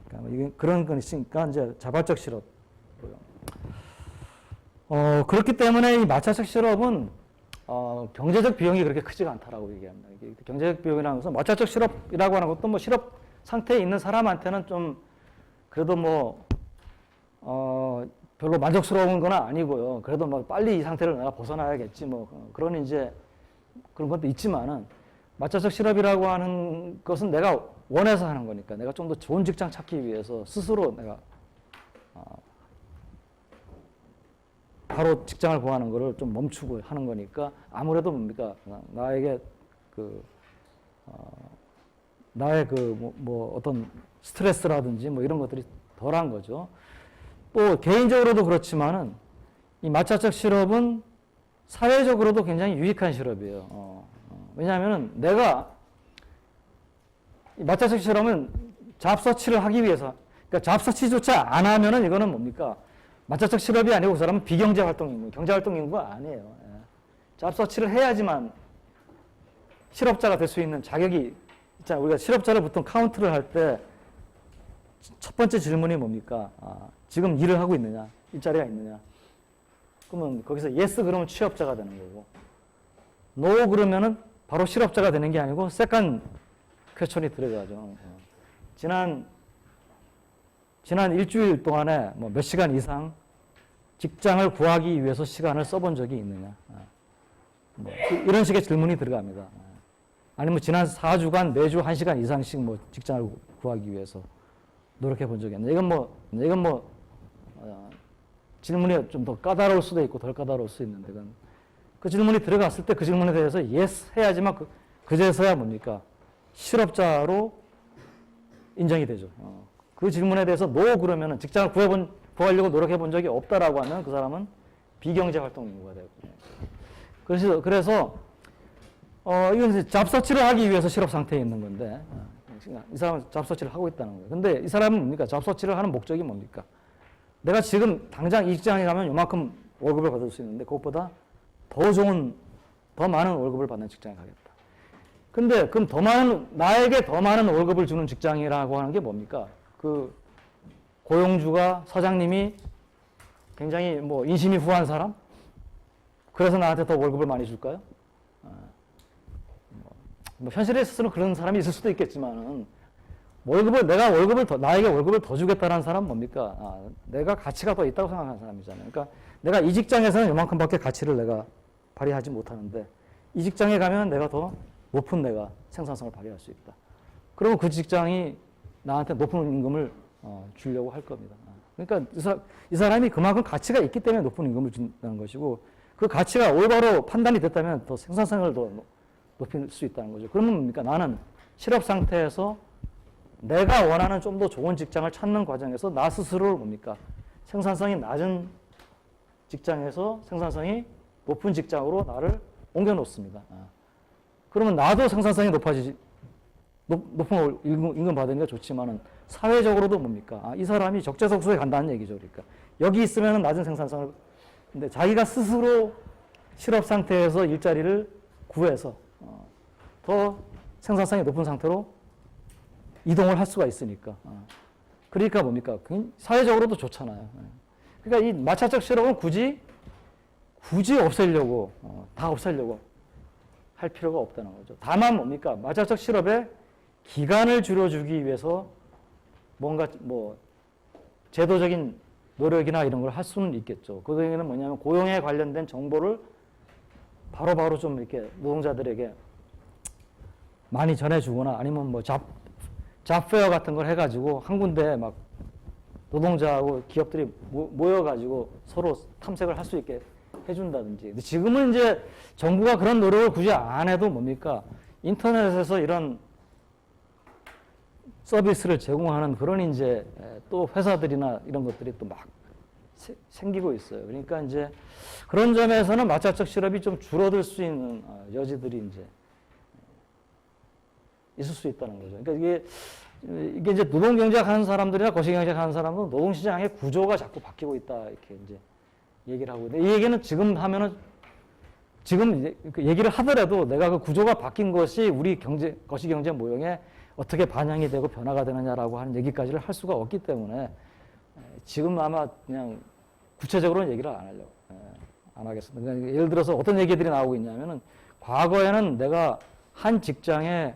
그러니까 이게 그런 건 있으니까 이제 자발적 실업고요. 그렇기 때문에 이 마찰적 실업은 경제적 비용이 그렇게 크지가 않다라고 얘기합니다. 이게 경제적 비용이라는 것은 마찰적 실업이라고 하는 것도 뭐 실업 상태에 있는 사람한테는 좀 그래도 뭐 별로 만족스러운 건 아니고요. 그래도 뭐 빨리 이 상태를 내가 벗어나야겠지 뭐 그런 이제 그런 것도 있지만은 마찰적 실업이라고 하는 것은 내가 원해서 하는 거니까 내가 좀 더 좋은 직장 찾기 위해서 스스로 내가 바로 직장을 구하는 거를 좀 멈추고 하는 거니까 아무래도 뭡니까 나에게 나의 뭐 어떤 스트레스라든지 뭐 이런 것들이 덜한 거죠. 또 개인적으로도 그렇지만은 이 마찰적 실업은 사회적으로도 굉장히 유익한 실업이에요. 왜냐하면은 내가 이 마찰적 실험은 잡서치를 하기 위해서, 그러니까 잡서치조차 안 하면은 이거는 뭡니까? 마찰적 실업이 아니고 그 사람은 비경제 활동 인구, 경제 활동 인구가 아니에요. 잡서치를 해야지만 실업자가 될 수 있는 자격이 있잖아요. 우리가 실업자를 보통 카운트를 할 때 첫 번째 질문이 뭡니까? 지금 일을 하고 있느냐? 일자리가 있느냐? 그러면 거기서 yes 그러면 취업자가 되는 거고 no 그러면은 바로 실업자가 되는 게 아니고 세컨 퀘스천이 들어가죠. 지난 일주일 동안에 뭐 몇 시간 이상 직장을 구하기 위해서 시간을 써본 적이 있느냐. 뭐 이런 식의 질문이 들어갑니다. 아니면 지난 4주간 매주 1시간 이상씩 뭐 직장을 구하기 위해서 노력해 본 적이 있느냐. 이건 뭐 질문이 좀 더 까다로울 수도 있고 덜 까다로울 수 있는데 그 질문이 들어갔을 때 그 질문에 대해서 yes 해야지만 그제서야 뭡니까? 실업자로 인정이 되죠. 그 질문에 대해서 no 그러면은 직장을 구하려고 노력해 본 적이 없다라고 하면 그 사람은 비경제 활동 인구가 되고. 그래서 이건 이제 잡서치를 하기 위해서 실업 상태에 있는 건데 이 사람은 잡서치를 하고 있다는 거예요. 근데 이 사람은 뭡니까? 잡서치를 하는 목적이 뭡니까? 내가 지금 당장 이 직장에 가면 요만큼 월급을 받을 수 있는데 그것보다 더 좋은, 더 많은 월급을 받는 직장에 가겠다. 근데 그럼 나에게 더 많은 월급을 주는 직장이라고 하는 게 뭡니까? 그 고용주가 사장님이 굉장히 뭐 인심이 후한 사람? 그래서 나한테 더 월급을 많이 줄까요? 뭐 현실에서는 그런 사람이 있을 수도 있겠지만은 나에게 월급을 더 주겠다는 사람은 뭡니까? 내가 가치가 더 있다고 생각하는 사람이잖아요. 그러니까 내가 이 직장에서는 요만큼밖에 가치를 내가 발휘하지 못하는데 이 직장에 가면 내가 더 높은 내가 생산성을 발휘할 수 있다. 그리고 그 직장이 나한테 높은 임금을 주려고 할 겁니다. 그러니까 이 사람이 그만큼 가치가 있기 때문에 높은 임금을 준다는 것이고 그 가치가 올바로 판단이 됐다면 더 생산성을 더 높일 수 있다는 거죠. 그러면 뭡니까? 나는 실업 상태에서 내가 원하는 좀 더 좋은 직장을 찾는 과정에서 나 스스로를 뭡니까? 생산성이 낮은 직장에서 생산성이 높은 직장으로 나를 옮겨 놓습니다. 그러면 나도 생산성이 높은 임금 받으니까 좋지만은 사회적으로도 뭡니까? 이 사람이 적재적소에 간다는 얘기죠. 그러니까 여기 있으면 낮은 생산성을 근데 자기가 스스로 실업 상태에서 일자리를 구해서 더 생산성이 높은 상태로 이동을 할 수가 있으니까. 그러니까 뭡니까? 사회적으로도 좋잖아요. 그러니까 이 마찰적 실업은 굳이 없애려고, 다 없애려고 할 필요가 없다는 거죠. 다만 뭡니까? 마찰적 실업의 기간을 줄여주기 위해서 뭔가 뭐 제도적인 노력이나 이런 걸 할 수는 있겠죠. 그거에는 뭐냐면 고용에 관련된 정보를 바로바로 좀 이렇게 노동자들에게 많이 전해주거나 아니면 뭐 잡페어 같은 걸 해가지고 한 군데 막 노동자하고 기업들이 모여가지고 서로 탐색을 할 수 있게 해준다든지. 근데 지금은 이제 정부가 그런 노력을 굳이 안 해도 뭡니까? 인터넷에서 이런 서비스를 제공하는 그런 이제 또 회사들이나 이런 것들이 또 막 생기고 있어요. 그러니까 이제 그런 점에서는 마찰적 실업이 좀 줄어들 수 있는 여지들이 이제 있을 수 있다는 거죠. 그러니까 이게 이제 노동경제학 하는 사람들이나 거시경제학 하는 사람은 노동시장의 구조가 자꾸 바뀌고 있다 이렇게 이제 얘기를 하고 있는데 이 얘기는 지금 하면은 지금 이제 그 얘기를 하더라도 내가 그 구조가 바뀐 것이 우리 거시경제 모형에 어떻게 반영이 되고 변화가 되느냐라고 하는 얘기까지를 할 수가 없기 때문에 지금 아마 그냥 구체적으로는 얘기를 안 하겠습니다. 그러니까 예를 들어서 어떤 얘기들이 나오고 있냐면은 과거에는 내가 한 직장에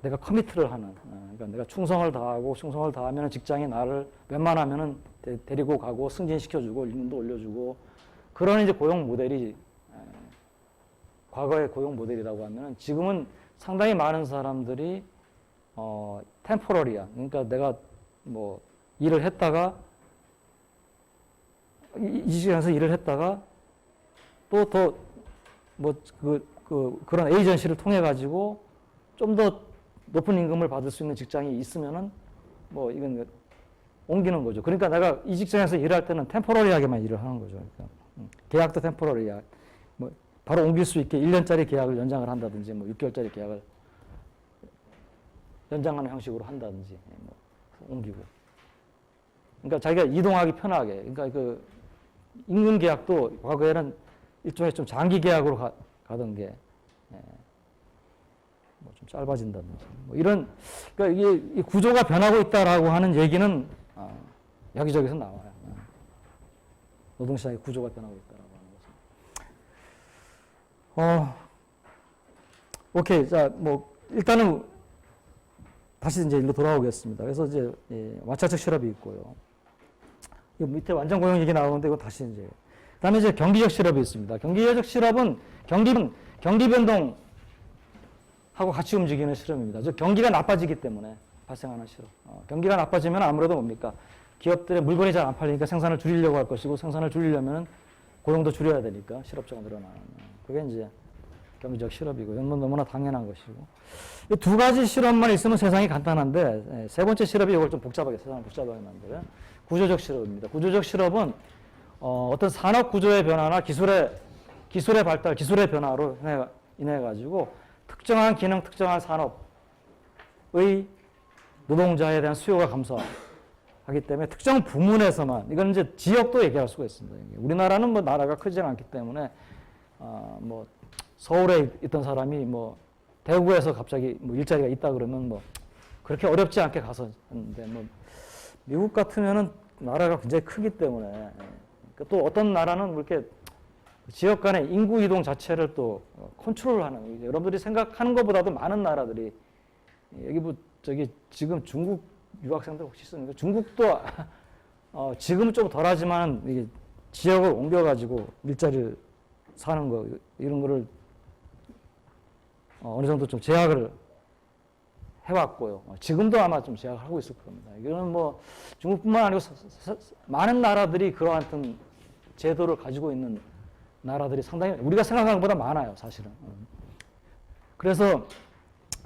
내가 커미트를 하는, 그러니까 내가 충성을 다하면 직장이 나를 웬만하면은 데리고 가고 승진시켜주고 임금도 올려주고 그런 이제 고용 모델이 과거의 고용 모델이라고 하면은 지금은 상당히 많은 사람들이 템포러리야. 그러니까 내가 뭐 일을 했다가 이 시간에서 일을 했다가 또 더 뭐 그런 에이전시를 통해 가지고 좀 더 높은 임금을 받을 수 있는 직장이 있으면은 뭐 이건 옮기는 거죠. 그러니까 내가 이 직장에서 일할 때는 템포러리하게만 일을 하는 거죠. 그러니까 계약도 템포러리야. 뭐 바로 옮길 수 있게 1년짜리 계약을 연장을 한다든지 뭐 6개월짜리 계약을 연장하는 형식으로 한다든지 뭐 옮기고. 그러니까 자기가 이동하기 편하게. 그러니까 그 임금 계약도 과거에는 일종의 좀 장기 계약으로 가던 게 뭐 좀 짧아진다든지 뭐 이런 그러니까 이게 구조가 변하고 있다라고 하는 얘기는 여기저기서 나와요. 노동시장의 구조가 변하고 있다라고 하는 것은. 오케이. 자, 뭐 일단은 다시 이제 일로 돌아오겠습니다. 그래서 이제 마찰적 실업이 있고요. 이 밑에 완전 고용 얘기 나오는데 이거 다시 이제 그다음에 이제 경기적 실업이 있습니다. 경기적 실업은 경기 변동하고 같이 움직이는 실업입니다. 즉 경기가 나빠지기 때문에 발생하는 실업. 경기가 나빠지면 아무래도 뭡니까? 기업들의 물건이 잘 안 팔리니까 생산을 줄이려고 할 것이고 생산을 줄이려면 고용도 줄여야 되니까 실업자가 늘어나는. 그게 이제 경기적 실업이고 이건 너무나 당연한 것이고 이 두 가지 실업만 있으면 세상이 간단한데 세 번째 실업이 이걸 좀 세상을 복잡하게 만들어요. 구조적 실업입니다. 구조적 실업은 어떤 산업 구조의 변화나 기술의 발달, 기술의 변화로 인해 가지고 특정한 기능, 특정한 산업의 노동자에 대한 수요가 감소하기 때문에 특정 부문에서만 이건 이제 지역도 얘기할 수가 있습니다. 우리나라는 뭐 나라가 크지 않기 때문에 뭐 서울에 있던 사람이 뭐 대구에서 갑자기 뭐 일자리가 있다 그러면 뭐 그렇게 어렵지 않게 가서 했는데 뭐 미국 같으면은 나라가 굉장히 크기 때문에 또 어떤 나라는 뭐 이렇게 지역 간의 인구 이동 자체를 또 컨트롤하는 여러분들이 생각하는 것보다도 많은 나라들이 여기 뭐 저기 지금 중국 유학생들 혹시 있습니까? 중국도 지금은 좀 덜하지만 이게 지역을 옮겨가지고 일자리를 사는 거 이런 거를 어느 정도 좀 제약을 해왔고요. 지금도 아마 좀 제약을 하고 있을 겁니다. 이거는 뭐 중국뿐만 아니고 많은 나라들이 그러한 어떤 제도를 가지고 있는 나라들이 상당히 우리가 생각하는 것보다 많아요, 사실은. 그래서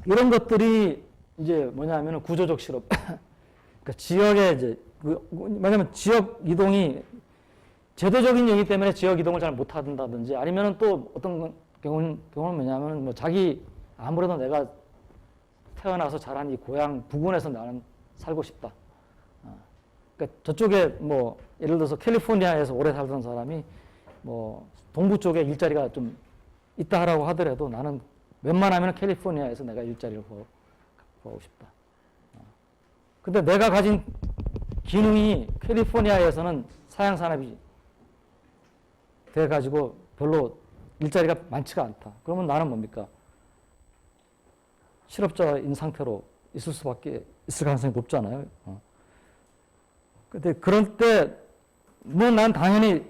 이런 것들이 이제 뭐냐면은 구조적 실업. 그러니까 지역에 이제 뭐냐면 지역 이동이 제도적인 이유 때문에 지역 이동을 잘 못한다든지 아니면은 또 어떤 경우는 뭐냐면은 뭐 자기 아무래도 내가 태어나서 자란 이 고향 부근에서 나는 살고 싶다. 그러니까 저쪽에 뭐 예를 들어서 캘리포니아에서 오래 살던 사람이 뭐 동부 쪽에 일자리가 좀 있다라고 하더라도 나는 웬만하면 캘리포니아에서 내가 일자리를 구하고 싶다. 근데 내가 가진 기능이 캘리포니아에서는 사양 산업이 돼가지고 별로 일자리가 많지가 않다. 그러면 나는 뭡니까? 실업자인 상태로 있을 수밖에 있을 가능성이 높잖아요. 근데 그럴 때, 뭐 난 당연히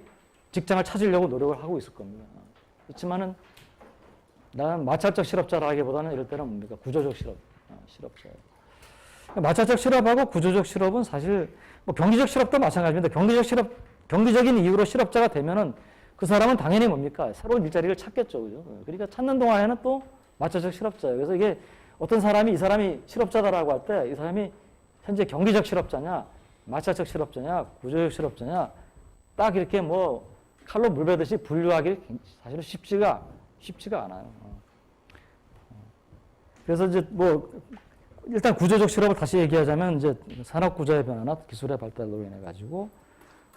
직장을 찾으려고 노력을 하고 있을 겁니다. 그렇지만은 나는 마찰적 실업자라기보다는 이럴 때는 뭡니까? 구조적 실업자예요. 마찰적 실업하고 구조적 실업은 사실 뭐 경기적 실업도 마찬가지입니다. 경기적인 이유로 실업자가 되면은 그 사람은 당연히 뭡니까? 새로운 일자리를 찾겠죠. 그죠? 그러니까 찾는 동안에는 또 마찰적 실업자예요. 그래서 이게 어떤 사람이 이 사람이 실업자다라고 할 때 이 사람이 현재 경기적 실업자냐, 마찰적 실업자냐, 구조적 실업자냐 딱 이렇게 뭐 칼로 물 베듯이 분류하기 사실은 쉽지가 않아요. 그래서 이제 뭐 일단 구조적 실업을 다시 얘기하자면 이제 산업 구조의 변화나 기술의 발달로 인해 가지고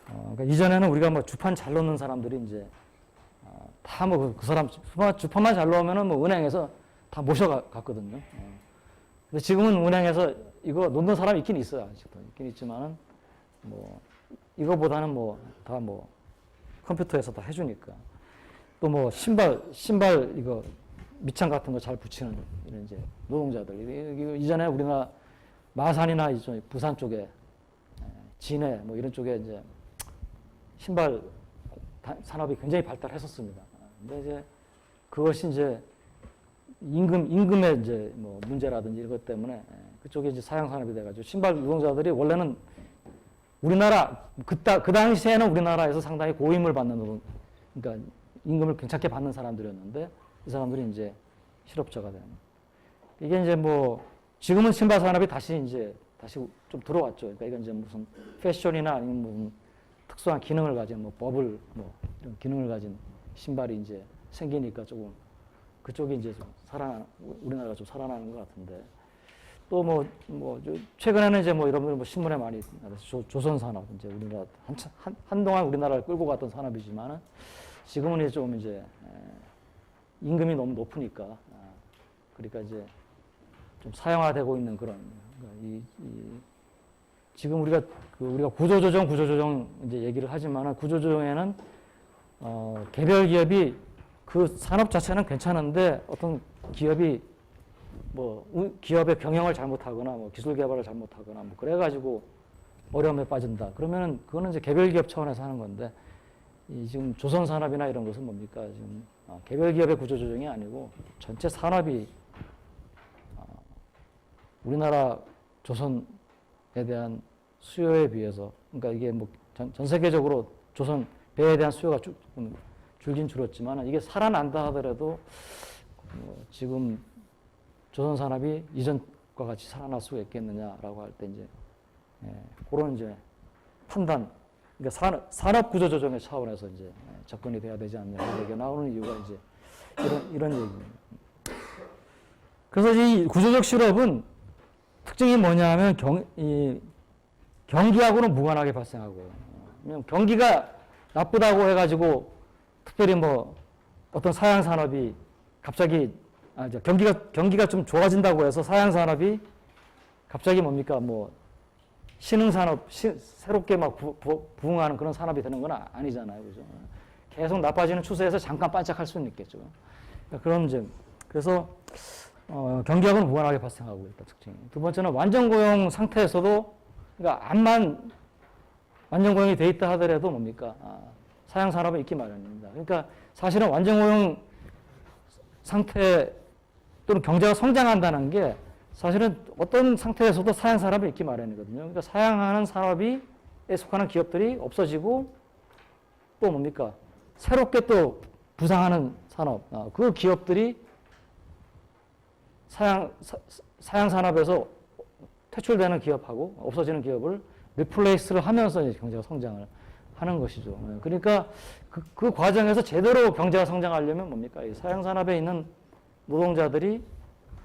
그러니까 이전에는 우리가 뭐 주판 잘 놓는 사람들이 이제 다 뭐 그 사람 주판만 잘 놓으면은 뭐 은행에서 다 모셔갔거든요. 근데 지금은 은행에서 이거 놓는 사람이 있긴 있어요. 아직도 있긴 있지만은 뭐 이거보다는 뭐 다 뭐 컴퓨터에서 다 해주니까 또 뭐 신발 이거 밑창 같은 거 잘 붙이는 이런 이제 노동자들 이전에 우리나라 마산이나 이쪽 부산 쪽에 진해 뭐 이런 쪽에 이제 신발 산업이 굉장히 발달했었습니다. 근데 이제 그것이 이제 임금의 이제 뭐 문제라든지 이것 때문에 그쪽에 이제 사양 산업이 돼가지고 신발 노동자들이 원래는 우리나라 그 당시에는 우리나라에서 상당히 고임을 받는 노동, 그러니까 임금을 괜찮게 받는 사람들이었는데 이 사람들이 이제 실업자가 되는. 이게 이제 뭐 지금은 신발 산업이 다시 좀 들어왔죠. 그러니까 이건 이제 무슨 패션이나 아니면 무슨 특수한 기능을 가진 뭐 버블 뭐 이런 기능을 가진 신발이 이제 생기니까 조금 그쪽이 이제 좀 우리나라가 좀 살아나는 것 같은데 또 뭐 최근에는 이제 뭐 여러분들 뭐 신문에 많이 조선 산업 이제 우리나라 한동안 우리나라를 끌고 갔던 산업이지만은 지금은 이제 좀 이제 임금이 너무 높으니까 그러니까 이제 좀 사형화되고 있는 그런 지금 우리가 구조조정 이제 얘기를 하지만은 구조조정에는 개별 기업이 그 산업 자체는 괜찮은데 어떤 기업이 뭐 기업의 경영을 잘못하거나 뭐 기술 개발을 잘못하거나 뭐 그래가지고 어려움에 빠진다. 그러면은 그거는 이제 개별 기업 차원에서 하는 건데 지금 조선 산업이나 이런 것은 뭡니까? 지금 개별 기업의 구조조정이 아니고 전체 산업이 우리나라 조선에 대한 수요에 비해서 그러니까 이게 뭐 전 세계적으로 조선 배에 대한 수요가 줄긴 줄었지만 이게 살아난다 하더라도 지금 조선 산업이 이전과 같이 살아날 수가 있겠느냐라고 할 때 이제 그런 이제 판단, 그러니까 산업 구조 조정의 차원에서 이제 접근이 돼야 되지 않냐 이런 얘기가 나오는 이유가 이제 이런 얘기입니다. 그래서 이 구조적 실업은 특징이 뭐냐면 경기하고는 무관하게 발생하고요. 경기가 나쁘다고 해가지고 특별히 뭐 어떤 사양 산업이 갑자기 경기가 좀 좋아진다고 해서 사양 산업이 갑자기 뭡니까 뭐 신흥 산업, 새롭게 막 부흥하는 그런 산업이 되는 건 아니잖아요, 그죠? 계속 나빠지는 추세에서 잠깐 반짝할 수는 있겠죠. 그러니까 그런 점. 그래서 경기하고는 무관하게 발생하고 있다 특징이. 두 번째는 완전 고용 상태에서도 그러니까 암만 완전 고용이 돼 있다 하더라도 뭡니까 사양 산업은 있기 마련입니다. 그러니까 사실은 완전 고용 상태 또는 경제가 성장한다는 게 사실은 어떤 상태에서도 사양 산업이 있기 마련이거든요. 그러니까 사양하는 산업에 속하는 기업들이 없어지고 또 뭡니까 새롭게 또 부상하는 산업, 그 기업들이 사양 산업에서 퇴출되는 기업하고 없어지는 기업을 리플레이스를 하면서 이제 경제가 성장을 하는 것이죠. 그러니까 그 과정에서 제대로 경제가 성장하려면 뭡니까 이 사양 산업에 있는 노동자들이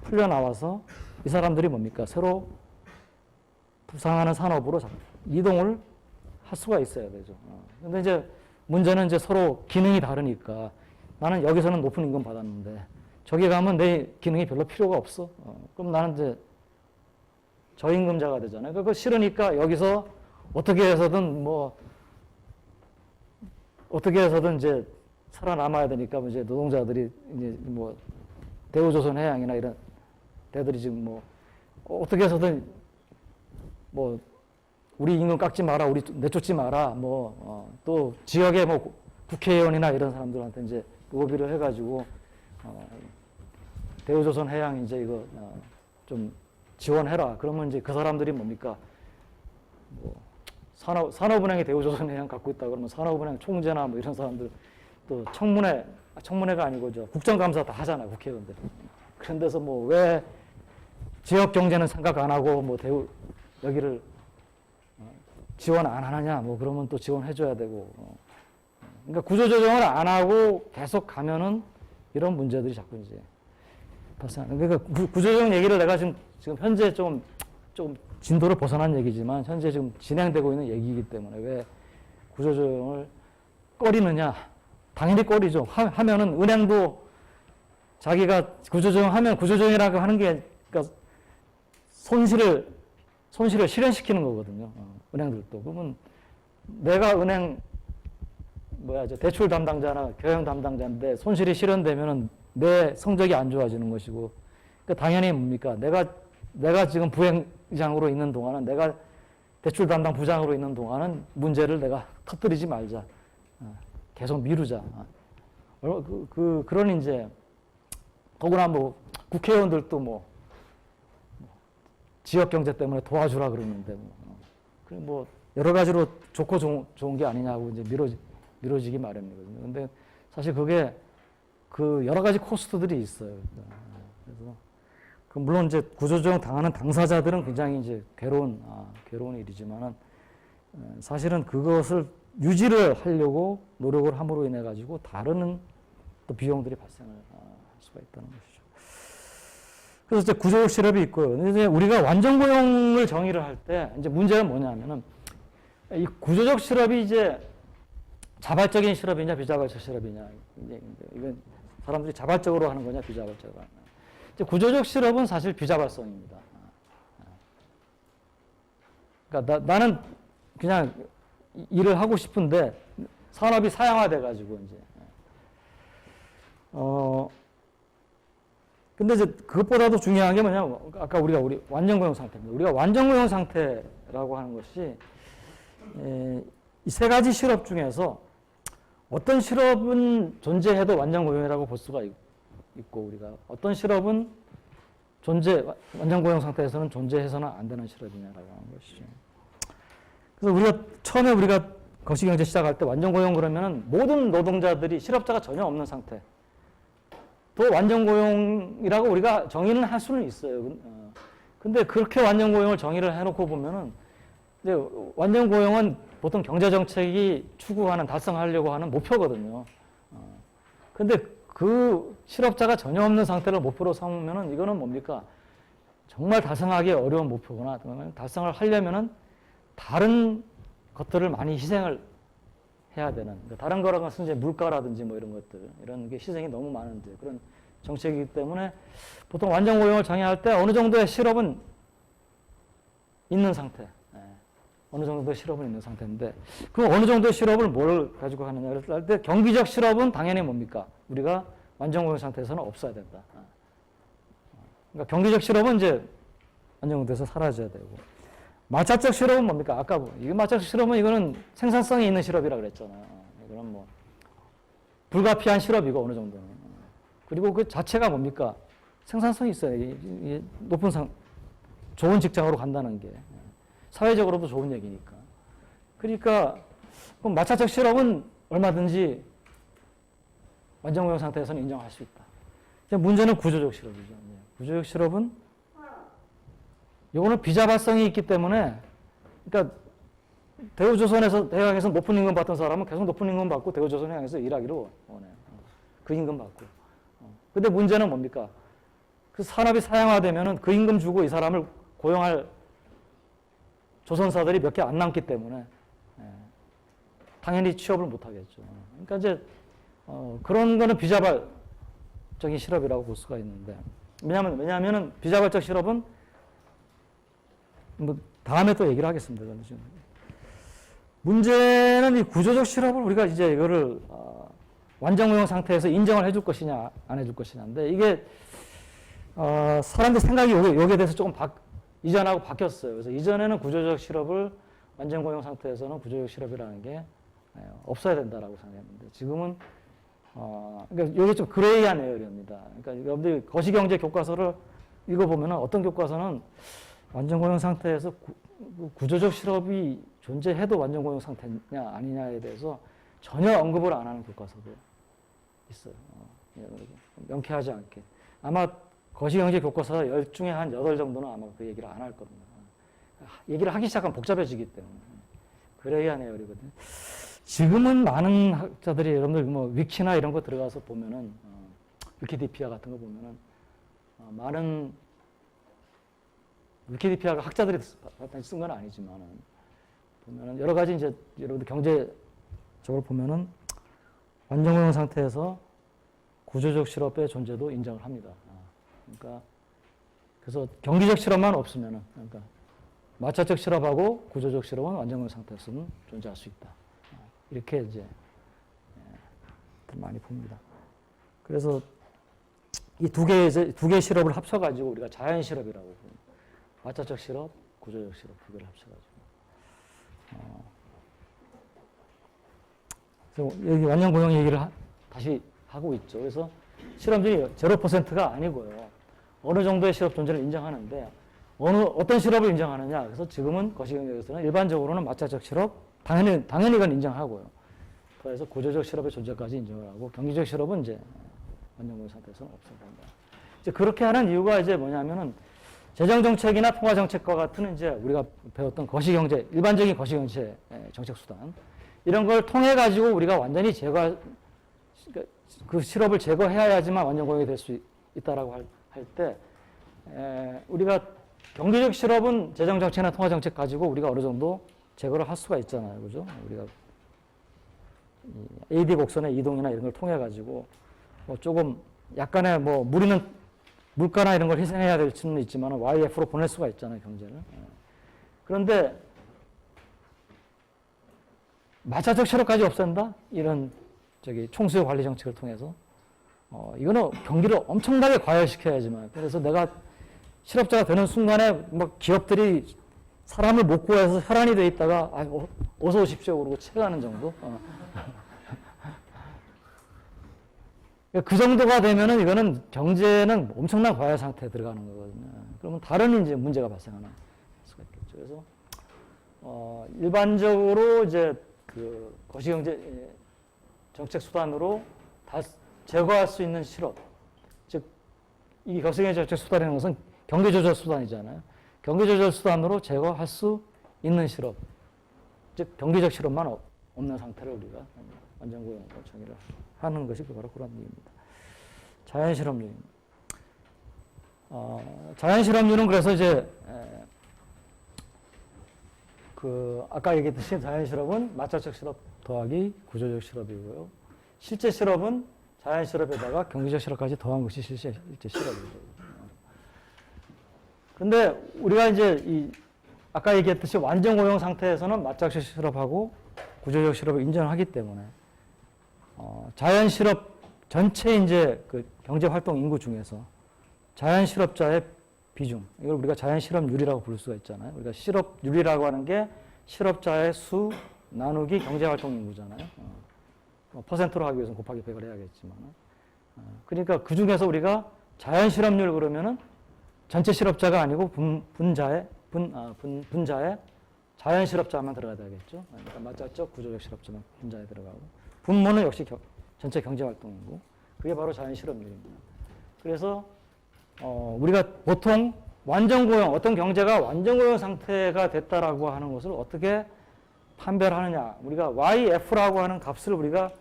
풀려 나와서 이 사람들이 뭡니까 새로 부상하는 산업으로 이동을 할 수가 있어야 되죠. 근데 이제 문제는 이제 서로 기능이 다르니까 나는 여기서는 높은 임금 받았는데 저기 가면 내 기능이 별로 필요가 없어. 그럼 나는 이제 저임금자가 되잖아요. 그거 싫으니까 여기서 어떻게 해서든 이제 살아남아야 되니까 이제 노동자들이 이제 뭐 대우조선해양이나 이런 데들이 지금 뭐 어떻게 해서든 뭐 우리 임금 깎지 마라, 우리 내쫓지 마라, 또 지역의 뭐 국회의원이나 이런 사람들한테 이제 로비를 해가지고 대우조선해양 이제 이거 좀 지원해라. 그러면 이제 그 사람들이 뭡니까 뭐 산업은행이 대우조선해양 갖고 있다 그러면 산업은행 총재나 뭐 이런 사람들 또 청문회가 아니고 국정감사 다 하잖아요, 국회의원들이. 그런 데서 뭐 왜 지역 경제는 생각 안 하고 뭐 여기를 지원 안 하느냐, 뭐 그러면 또 지원해줘야 되고. 그러니까 구조조정을 안 하고 계속 가면은 이런 문제들이 자꾸 이제 발생하는. 그러니까 구조조정 얘기를 내가 지금 현재 좀 진도를 벗어난 얘기지만 현재 지금 진행되고 있는 얘기이기 때문에 왜 구조조정을 꺼리느냐. 당연히 꺼리죠. 하면은 은행도 자기가 구조조정하면 구조조정이라고 하는 게 그러니까 손실을 실현시키는 거거든요. 은행들도. 그러면 내가 은행 대출 담당자나 경영 담당자인데 손실이 실현되면은 내 성적이 안 좋아지는 것이고, 그러니까 당연히 뭡니까? 내가 지금 부행장으로 있는 동안은 내가 대출 담당 부장으로 있는 동안은 문제를 내가 터뜨리지 말자. 계속 미루자. 그런 이제 더구나 뭐 국회의원들도 뭐 지역 경제 때문에 도와주라 그러는데 뭐 여러 가지로 좋고 좋은 게 아니냐고 이제 미뤄지기 마련이거든요. 근데 사실 그게 그 여러 가지 코스트들이 있어요. 그래서 물론 이제 구조조정 당하는 당사자들은 굉장히 이제 괴로운 일이지만은 사실은 그것을 유지를 하려고 노력을 함으로 인해 가지고 다른 또 비용들이 발생을 할 수가 있다는 것이죠. 그래서 이제 구조적 실업이 있고요. 이제 우리가 완전 고용을 정의를 할 때 이제 문제는 뭐냐면은 이 구조적 실업이 이제 자발적인 실업이냐 비자발적 실업이냐 이건 사람들이 자발적으로 하는 거냐 비자발적으로 하는 거냐. 이제 구조적 실업은 사실 비자발성입니다. 그러니까 나는 그냥 일을 하고 싶은데 산업이 사양화돼 가지고 이제 근데 이제 그것보다도 중요한 게 뭐냐면 아까 우리 완전 고용 상태입니다. 우리가 완전 고용 상태라고 하는 것이 이 세 가지 실업 중에서 어떤 실업은 존재해도 완전 고용이라고 볼 수가 있고 우리가 어떤 실업은 완전 고용 상태에서는 존재해서는 안 되는 실업이냐라고 하는 것이죠. 그래서 처음에 우리가 거시경제 시작할 때 완전 고용 그러면은 모든 노동자들이 실업자가 전혀 없는 상태. 또 완전 고용이라고 우리가 정의는 할 수는 있어요. 근데 그렇게 완전 고용을 정의를 해놓고 보면은 이제 완전 고용은 보통 경제정책이 추구하는 달성하려고 하는 목표거든요. 근데 그 실업자가 전혀 없는 상태를 목표로 삼으면은 이거는 뭡니까? 정말 달성하기 어려운 목표구나. 달성을 하려면은 다른 것들을 많이 희생을 해야 되는. 다른 거라는 것은 이제 물가라든지 뭐 이런 것들, 이런 게 희생이 너무 많은데 그런 정책이기 때문에 보통 완전 고용을 정의할 때 어느 정도의 실업은 있는 상태. 어느 정도의 실업은 있는 상태인데 그 어느 정도의 실업을 뭘 가지고 하느냐 그랬을 때 경기적 실업은 당연히 뭡니까? 우리가 완전 고용 상태에서는 없어야 된다. 그러니까 경기적 실업은 이제 완전고용에서 사라져야 되고 마찰적 실업은 뭡니까? 아까 이게 마찰적 실업은 이거는 생산성이 있는 실업이라 그랬잖아요. 이거는 뭐 불가피한 실업이고 어느 정도는 그리고 그 자체가 뭡니까? 생산성이 있어요. 이게 높은 좋은 직장으로 간다는 게 사회적으로도 좋은 얘기니까. 그러니까 그럼 마찰적 실업은 얼마든지 완전 고용 상태에서는 인정할 수 있다. 문제는 구조적 실업이죠. 구조적 실업은 이거는 비자발성이 있기 때문에 그러니까 대우조선에서 높은 임금 받던 사람은 계속 높은 임금 받고 대우조선에 향해서 일하기를 원해요. 그 임금 받고. 근데 문제는 뭡니까? 그 산업이 사양화되면은 그 임금 주고 이 사람을 고용할 조선사들이 몇 개 안 남기 때문에 당연히 취업을 못 하겠죠. 그러니까 이제 그런 거는 비자발적인 실업이라고 볼 수가 있는데 왜냐하면은 비자발적 실업은 뭐 다음에 또 얘기를 하겠습니다. 문제는 이 구조적 실업을 우리가 이제 이거를 완전 고용 상태에서 인정을 해줄 것이냐 안 해줄 것이냐인데 이게 사람들 생각이 여기에 대해서 조금 이전하고 바뀌었어요. 그래서 이전에는 구조적 실업을 완전 고용 상태에서는 구조적 실업이라는 게 없어야 된다라고 생각했는데 지금은 그러니까 이게 좀 그레이한 에어리입니다. 그러니까 여러분들 거시경제 교과서를 읽어보면 어떤 교과서는 완전 고용 상태에서 구조적 실업이 존재해도 완전 고용 상태냐 아니냐에 대해서 전혀 언급을 안 하는 교과서도 있어요. 명쾌하지 않게. 아마 거시경제 교과서 10 중에 한 8 정도는 아마 그 얘기를 안 할 겁니다. 얘기를 하기 시작하면 복잡해지기 때문에. 그레이한 에어리거든요. 지금은 많은 학자들이 여러분들 뭐 위키나 이런 거 들어가서 보면은 위키디피아 같은 거 보면은 많은 위키디피아가 학자들이 쓴 건 아니지만은 보면은 여러 가지 이제 여러분들 경제적으로 보면은 완전 고용 상태에서 구조적 실업의 존재도 인정을 합니다. 그러니까 그래서 경기적 실업만 없으면은 그러니까 마찰적 실업하고 구조적 실업은 완전 고용 상태에서는 존재할 수 있다. 이렇게 이제 많이 봅니다. 그래서 이 두 개의 실업을 합쳐가지고 우리가 자연 실업이라고 봅니다. 마찰적 실업, 구조적 실업 두 개를 합쳐가지고. 그래서 여기 완전 고용 얘기를 다시 하고 있죠. 그래서 실업률이 0%가 아니고요. 어느 정도의 실업 존재를 인정하는데 어떤 실업을 인정하느냐. 그래서 지금은 거시경제에서는 일반적으로는 마찰적 실업, 당연히 그건 인정하고요. 그래서 구조적 실업의 존재까지 인정을 하고 경기적 실업은 이제 완전 고용 상태에서는 없어야 된다. 이제 그렇게 하는 이유가 이제 뭐냐면은 재정정책이나 통화정책과 같은 이제 우리가 배웠던 거시경제, 일반적인 거시경제 정책 수단 이런 걸 통해 가지고 우리가 완전히 그 실업을 제거해야지만 완전 고용이 될 수 있다라고 할 때 우리가 경제적 실업은 재정정책이나 통화정책 가지고 우리가 어느 정도 제거를 할 수가 있잖아요, 그죠? 우리가 AD 곡선의 이동이나 이런 걸 통해 가지고 뭐 조금 약간의 뭐 물가나 이런 걸 희생해야 될 수는 있지만 YF로 보낼 수가 있잖아요, 경제를. 그런데 마찰적 실업까지 없앤다? 이런 총수요 관리 정책을 통해서 이거는 경기를 엄청나게 과열시켜야지만 그래서 내가 실업자가 되는 순간에 막 기업들이 사람을 못 구해서 혈안이 돼 있다가 어서 오십시오 그러고 채가는 정도. 그 정도가 되면은 이거는 경제는 엄청난 과열 상태에 들어가는 거거든요. 그러면 다른 이제 문제가 발생하는 수가 있겠죠. 그래서 일반적으로 이제 그 거시경제 정책 수단으로 다 제거할 수 있는 실업, 즉 이 거시경제 정책 수단이라는 것은 경기 조절 수단이잖아요. 경기 조절 수단으로 제거할 수 있는 실업, 즉 경기적 실업만 없는 상태를 우리가 완전 고용으로 정의를 하는 것이 바로 그런 의미입니다. 자연 실업률입니다. 자연 실업률은 그래서 이제 그 아까 얘기했듯이 자연 실업은 마찰적 실업 더하기 구조적 실업이고요. 실제 실업은 자연 실업에다가 경제적 실업까지 더한 것이 실제 실업이죠. 근데 우리가 이제 아까 얘기했듯이 완전 고용 상태에서는 맞작식 실업하고 구조적 실업을 인정하기 때문에 자연 실업 전체 이제 그 경제 활동 인구 중에서 자연 실업자의 비중, 이걸 우리가 자연 실업률이라고 부를 수가 있잖아요. 우리가 실업률이라고 하는 게 실업자의 수 나누기 경제 활동 인구잖아요. 퍼센트로 하기 위해서는 곱하기 100을 해야겠지만. 그러니까 그 중에서 우리가 자연 실업률 그러면은 전체 실업자가 아니고 분자의 자연 실업자만 들어가야 되겠죠. 그러니까 맞았죠. 구조적 실업자만 분자에 들어가고. 분모는 역시 전체 경제 활동 인구. 그게 바로 자연 실업률입니다. 그래서 우리가 보통 완전 고용, 어떤 경제가 완전 고용 상태가 됐다라고 하는 것을 어떻게 판별을 하느냐. 우리가 YF라고 하는 값을 우리가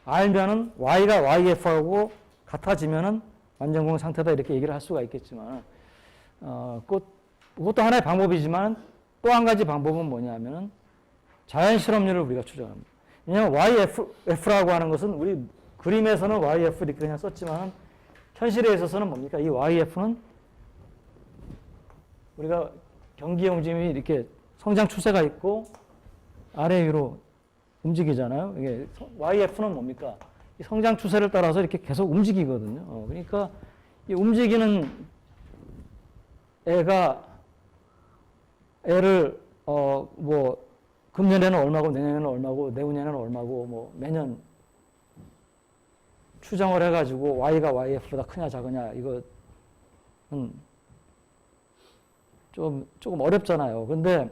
알면은 Y가 YF하고 같아지면은 완전 고용 상태다 이렇게 얘기를 할 수가 있겠지만, 그것도 하나의 방법이지만 또 한 가지 방법은 뭐냐면은 자연 실업률을 우리가 추정합니다. 왜냐하면 YF라고 하는 것은 우리 그림에서는 YF 이렇게 그냥 썼지만 현실에 있어서는 뭡니까? 이 YF는 우리가 경기 용짐이 이렇게 성장 추세가 있고 아래 위로 움직이잖아요. 이게 YF는 뭡니까? 이 성장 추세를 따라서 이렇게 계속 움직이거든요. 그러니까 이 움직이는 애를 뭐 금년에는 얼마고 내년에는 얼마고 내후년에는 얼마고 뭐 매년 추정을 해가지고 Y가 YF보다 크냐 작으냐 이거는 조금 어렵잖아요. 근데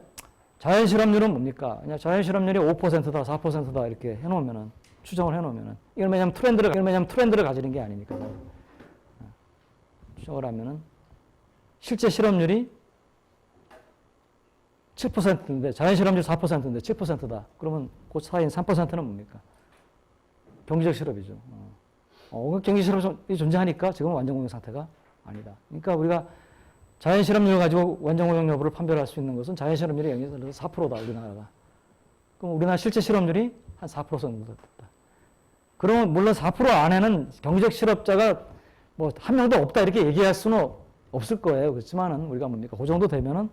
자연 실업률은 뭡니까? 그냥 자연 실업률이 5%다, 4%다 이렇게 해놓으면은 추정을 해놓으면은 이건 왜냐면 트렌드를 가지는 게 아니니까 추정을 하면은 실제 실업률이 7%인데 자연 실업률 4%인데 7%다. 그러면 그 사이인 3%는 뭡니까? 경제적 실업이죠. 경제 실업이 존재하니까 지금은 완전 고용 상태가 아니다. 그러니까 우리가 자연 실업률을 가지고 완전 고용 여부를 판별할 수 있는 것은 자연 실업률이 0에서 4%다, 우리나라가. 그럼 우리나라 실제 실업률이 한 4% 정도 됐다. 그러면 물론 4% 안에는 경제적 실업자가 뭐 한 명도 없다 이렇게 얘기할 수는 없을 거예요. 그렇지만은 우리가 뭡니까? 그 정도 되면은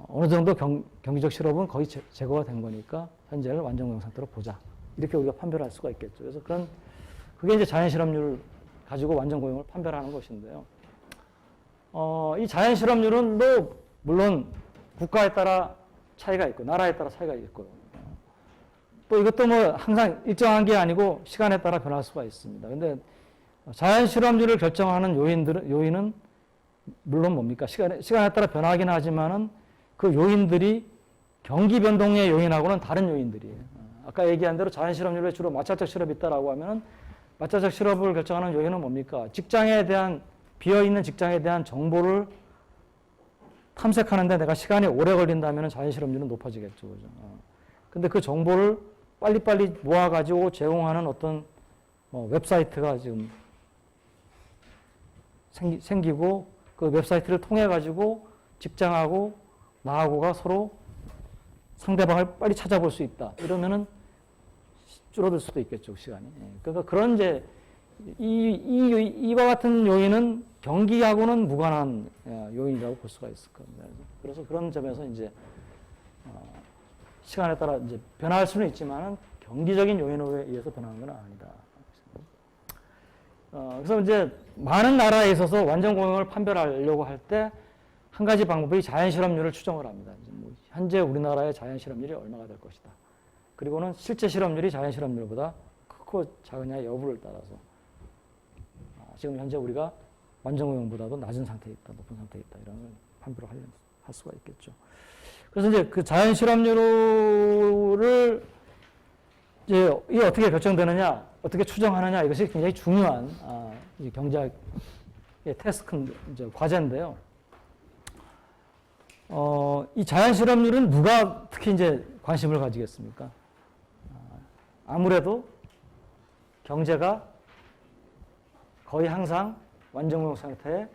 어느 정도 경제적 실업은 거의 제거가 된 거니까 현재를 완전 고용 상태로 보자. 이렇게 우리가 판별할 수가 있겠죠. 그래서 그게 이제 자연 실업률을 가지고 완전 고용을 판별하는 것인데요. 이 자연 실업률은 또 물론 국가에 따라 차이가 있고 나라에 따라 차이가 있고 또 이것도 뭐 항상 일정한 게 아니고 시간에 따라 변할 수가 있습니다. 근데 자연 실업률을 결정하는 요인은 물론 뭡니까? 시간에 따라 변하긴 하지만은 그 요인들이 경기 변동의 요인하고는 다른 요인들이에요. 아까 얘기한 대로 자연 실업률에 주로 맞차적 실업이 있다라고 하면은 맞차적 실업을 결정하는 요인은 뭡니까? 비어있는 직장에 대한 정보를 탐색하는데 내가 시간이 오래 걸린다면 자연 실업률은 높아지겠죠. 그죠? 근데 그 정보를 빨리빨리 모아가지고 제공하는 어떤 웹사이트가 지금 생기고 그 웹사이트를 통해가지고 직장하고 나하고가 서로 상대방을 빨리 찾아볼 수 있다. 이러면은 줄어들 수도 있겠죠, 시간이. 그러니까 그런 이제 이와 같은 요인은 경기하고는 무관한 요인이라고 볼 수가 있을 겁니다. 그래서 그런 점에서 이제 시간에 따라 이제 변화할 수는 있지만은 경기적인 요인에 의해서 변하는 건 아니다. 그래서 이제 많은 나라에 있어서 완전 고용을 판별하려고 할 때 한 가지 방법이 자연 실업률을 추정을 합니다. 이제 뭐 현재 우리나라의 자연 실업률이 얼마가 될 것이다. 그리고는 실제 실업률이 자연 실업률보다 크고 작으냐 여부를 따라서 지금 현재 우리가 완전 고용보다도 낮은 상태에 있다, 높은 상태에 있다 이런 걸 판별을 할 수가 있겠죠. 그래서 이제 그 자연 실업률을 이제 이게 어떻게 결정되느냐, 어떻게 추정하느냐 이것이 굉장히 중요한 경제학의 태스크 이제 과제인데요. 이 자연 실업률은 누가 특히 이제 관심을 가지겠습니까? 아무래도 경제가 거의 항상 완전 고용 상태에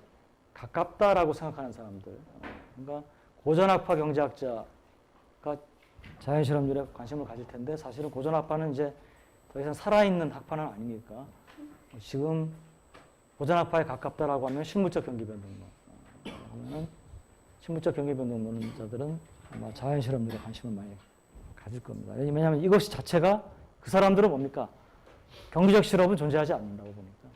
가깝다라고 생각하는 사람들. 그러니까 고전학파 경제학자가 자연 실업률에 관심을 가질 텐데 사실은 고전학파는 이제 더 이상 살아있는 학파는 아니니까 지금 보전학파에 가깝다라고 하면 식물적 경기변동론 하면은 식물적 경기변동론자들은 아마 자연실험률에 관심을 많이 가질 겁니다. 왜냐하면 이것이 자체가 그 사람들은 뭡니까? 경기적 실험은 존재하지 않는다고 보니까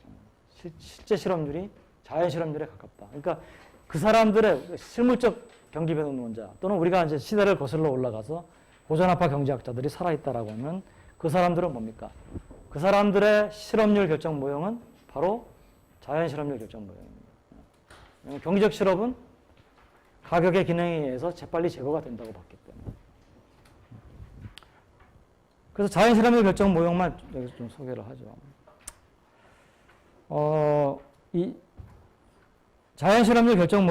실제 실험률이 자연실험률에 가깝다. 그러니까 그 사람들의 실물적 경기변동론자 또는 우리가 이제 시대를 거슬러 올라가서 보전학파 경제학자들이 살아있다라고 하면 그 사람들은 뭡니까? 그 사람들의 실험률 결정 모형은 바로 자연실험률 결정 모형입니다. 경기적 실험은 가격의 기능에 의해서 재빨리 제거가 된다고 봤기 때문에. 그래서 자연실험률 결정 모형만 여기서 좀 소개를 하죠. 이 자연실험률 결정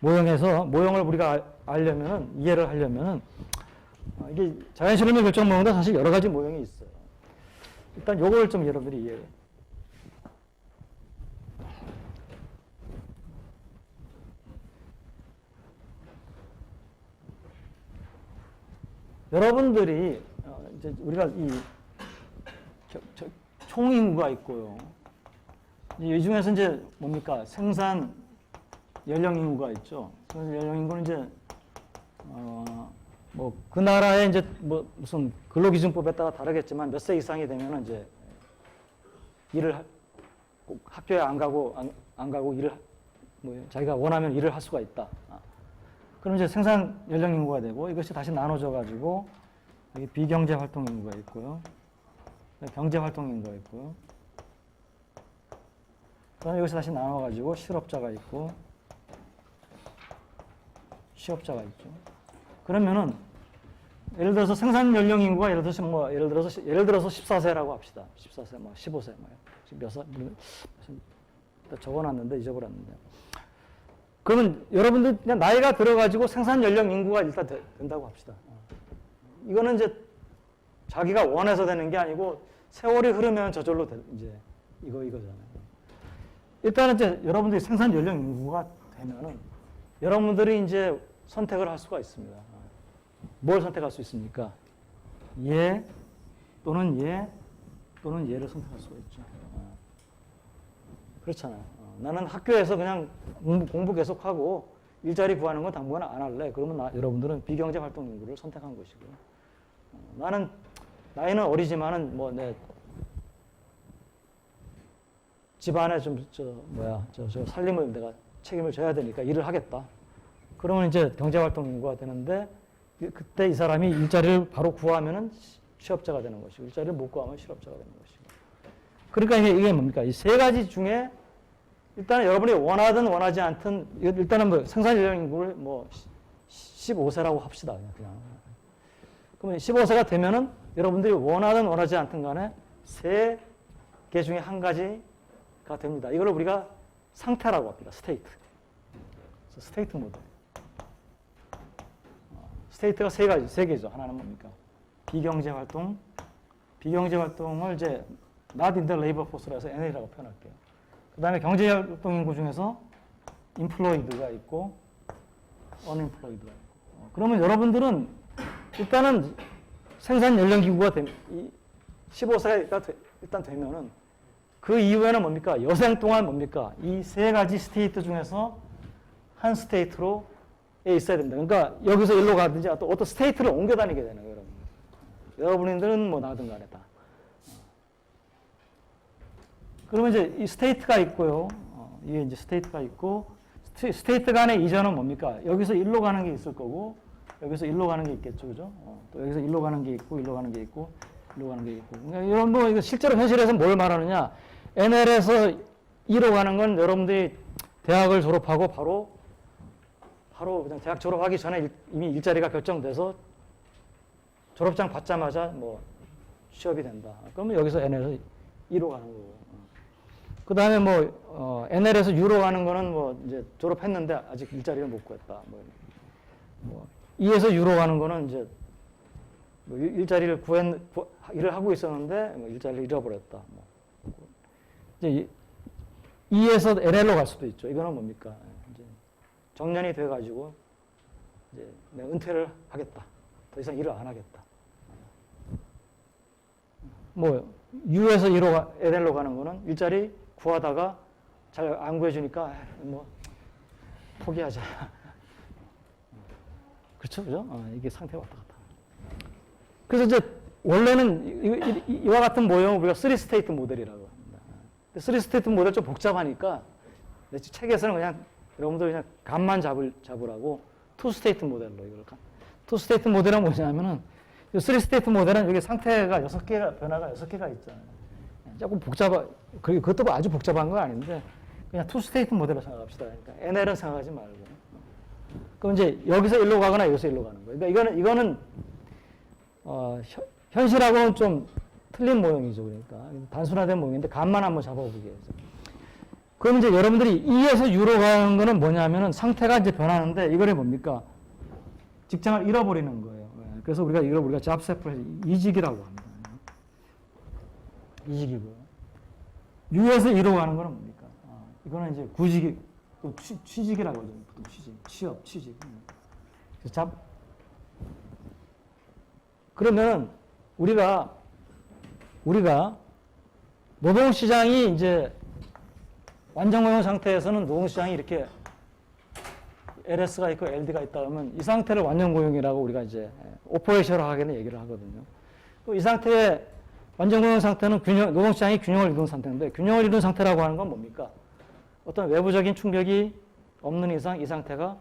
모형에서 모형을 우리가 알려면은 이해를 하려면은 이게 자연실험률 결정 모형도 사실 여러 가지 모형이 있어요. 일단 요걸 좀 여러분들이 이해해. 여러분들이 이제 우리가 이 총인구가 있고요. 이 중에서 이제 뭡니까? 생산 연령 인구가 있죠. 연령 인구는 이제 뭐 그 나라의 이제 뭐 무슨 근로기준법에 따라 다르겠지만 몇 세 이상이 되면은 이제 일을 꼭 학교에 안 가고 일을 뭐 자기가 원하면 일을 할 수가 있다. 그럼 이제 생산 연령 인구가 되고 이것이 다시 나눠져 가지고 여기 비경제 활동 인구가 있고요. 경제 활동 인구가 있고요. 그다음에 이것이 다시 나눠 가지고 실업자가 있고 취업자가 있죠. 그러면은 예를 들어서 생산 연령 인구가 예를 들어서 14세라고 합시다. 14세 뭐 15세 뭐 몇 살 적어놨는데 잊어버렸는데. 그러면 여러분들 그냥 나이가 들어가지고 생산 연령 인구가 일단 된다고 합시다. 이거는 이제 자기가 원해서 되는 게 아니고 세월이 흐르면 저절로 이제 이거잖아요. 일단은 이제 여러분들이 생산 연령 인구가 되면은 여러분들이 이제 선택을 할 수가 있습니다. 뭘 선택할 수 있습니까? 얘 또는 얘 또는 얘를 선택할 수가 있죠. 그렇잖아요. 나는 학교에서 그냥 공부 계속하고 일자리 구하는 건 당분간 안 할래. 그러면 여러분들은 비경제 활동 인구를 선택한 것이고요. 나는 나이는 어리지만은 뭐 내 집안에 좀 저 살림을 내가 책임을 져야 되니까 일을 하겠다. 그러면 이제 경제 활동 인구가 되는데 그때 이 사람이 일자리를 바로 구하면은 취업자가 되는 것이고 일자리를 못 구하면 실업자가 되는 것이고. 그러니까 이게 뭡니까? 이 세 가지 중에 일단 여러분이 원하든 원하지 않든 일단은 뭐 생산 연령 인구를 뭐 15세라고 합시다. 그냥. 그러면 15세가 되면은 여러분들이 원하든 원하지 않든 간에 세 개 중에 한 가지가 됩니다. 이걸 우리가 상태라고 합니다. 스테이트. 스테이트 모드. 스테이트가 세 개죠. 하나는 뭡니까? 비경제 활동. 비경제 활동을 이제 not in the labor force로 해서 NA라고 표현할게요. 그 다음에 경제 활동 인구 중에서 employed가 있고 unemployed가 있고. 그러면 여러분들은 일단은 생산 연령 기구가 15세가 일단 되면은 그 이후에는 뭡니까? 여생 동안 뭡니까? 이 세 가지 스테이트 중에서 한 스테이트로 있어야 됩니다. 그러니까 여기서 일로 가든지 또 어떤 스테이트를 옮겨 다니게 되는 거예요, 여러분. 여러분들은 뭐 나든 간에 다. 그러면 이제 이 스테이트가 있고요. 이게 이제 스테이트가 있고 스테이트 간의 이전은 뭡니까? 여기서 일로 가는 게 있을 거고 여기서 일로 가는 게 있겠죠, 그죠? 또 여기서 일로 가는 게 있고 일로 가는 게 있고 일로 가는 게 있고. 그러니까 이런 뭐 이거 실제로 현실에서 뭘 말하느냐? NL에서 2로 가는 건 여러분들이 대학을 졸업하고 바로 그냥 대학 졸업하기 전에 이미 일자리가 결정돼서 졸업장 받자마자 뭐 취업이 된다. 그러면 여기서 NL에서 2로 가는 거고. 그 다음에 뭐 NL에서 U로 가는 거는 뭐 이제 졸업했는데 아직 일자리를 못 구했다. 뭐 E에서 U로 가는 거는 이제 뭐 일자리를 일을 하고 있었는데 뭐 일자리를 잃어버렸다. 뭐. 이제 E에서 NL로 갈 수도 있죠. 이거는 뭡니까? 이제 정년이 돼가지고 이제 내가 은퇴를 하겠다. 더 이상 일을 안 하겠다. 뭐 U에서 LL로 가는 거는 일자리 구하다가 잘 안 구해주니까 뭐 포기하자. 그렇죠, 그죠? 이게 상태가 왔다 갔다. 그래서 이제 원래는 이와 같은 모형을 우리가 3스테이트 모델이라고 합니다. 3스테이트 모델 좀 복잡하니까 책에서는 그냥 여러분들 그냥 값만 잡으라고 2스테이트 모델로 이걸 2스테이트 모델은 뭐냐면은 3스테이트 모델은 여기 상태가 6개가 변화가 6개가 있잖아요. 조금 그것도 뭐 아주 복잡한 건 아닌데 그냥 2스테이트 모델로 생각합시다. 그러니까 NL은 생각하지 말고. 그럼 이제 여기서 일로 가거나 여기서 일로 가는 거예요. 그러니까 이거는 현실하고는 좀 틀린 모형이죠. 그러니까 단순화된 모형인데 값만 한번 잡아보게 해서. 그럼 이제 여러분들이 E에서 U로 가는 거는 뭐냐면은 상태가 이제 변하는데 이거는 뭡니까? 직장을 잃어버리는 거예요. 그래서 우리가 잡 세퍼레이션 이직이라고 합니다. 이직이고요. U에서 E로 가는 거는 뭡니까? 이거는 이제 구직이 또 취직이라고 하죠. 취직. 그러면 우리가 노동시장이 이제 완전고용 상태에서는 노동시장이 이렇게 LS가 있고 LD가 있다 그러면 이 상태를 완전고용이라고 우리가 이제 오퍼레이션하게는 얘기를 하거든요. 또 이 상태의 완전고용 상태는 노동시장이 균형을 이룬 상태인데 균형을 이룬 상태라고 하는 건 뭡니까? 어떤 외부적인 충격이 없는 이상 이 상태가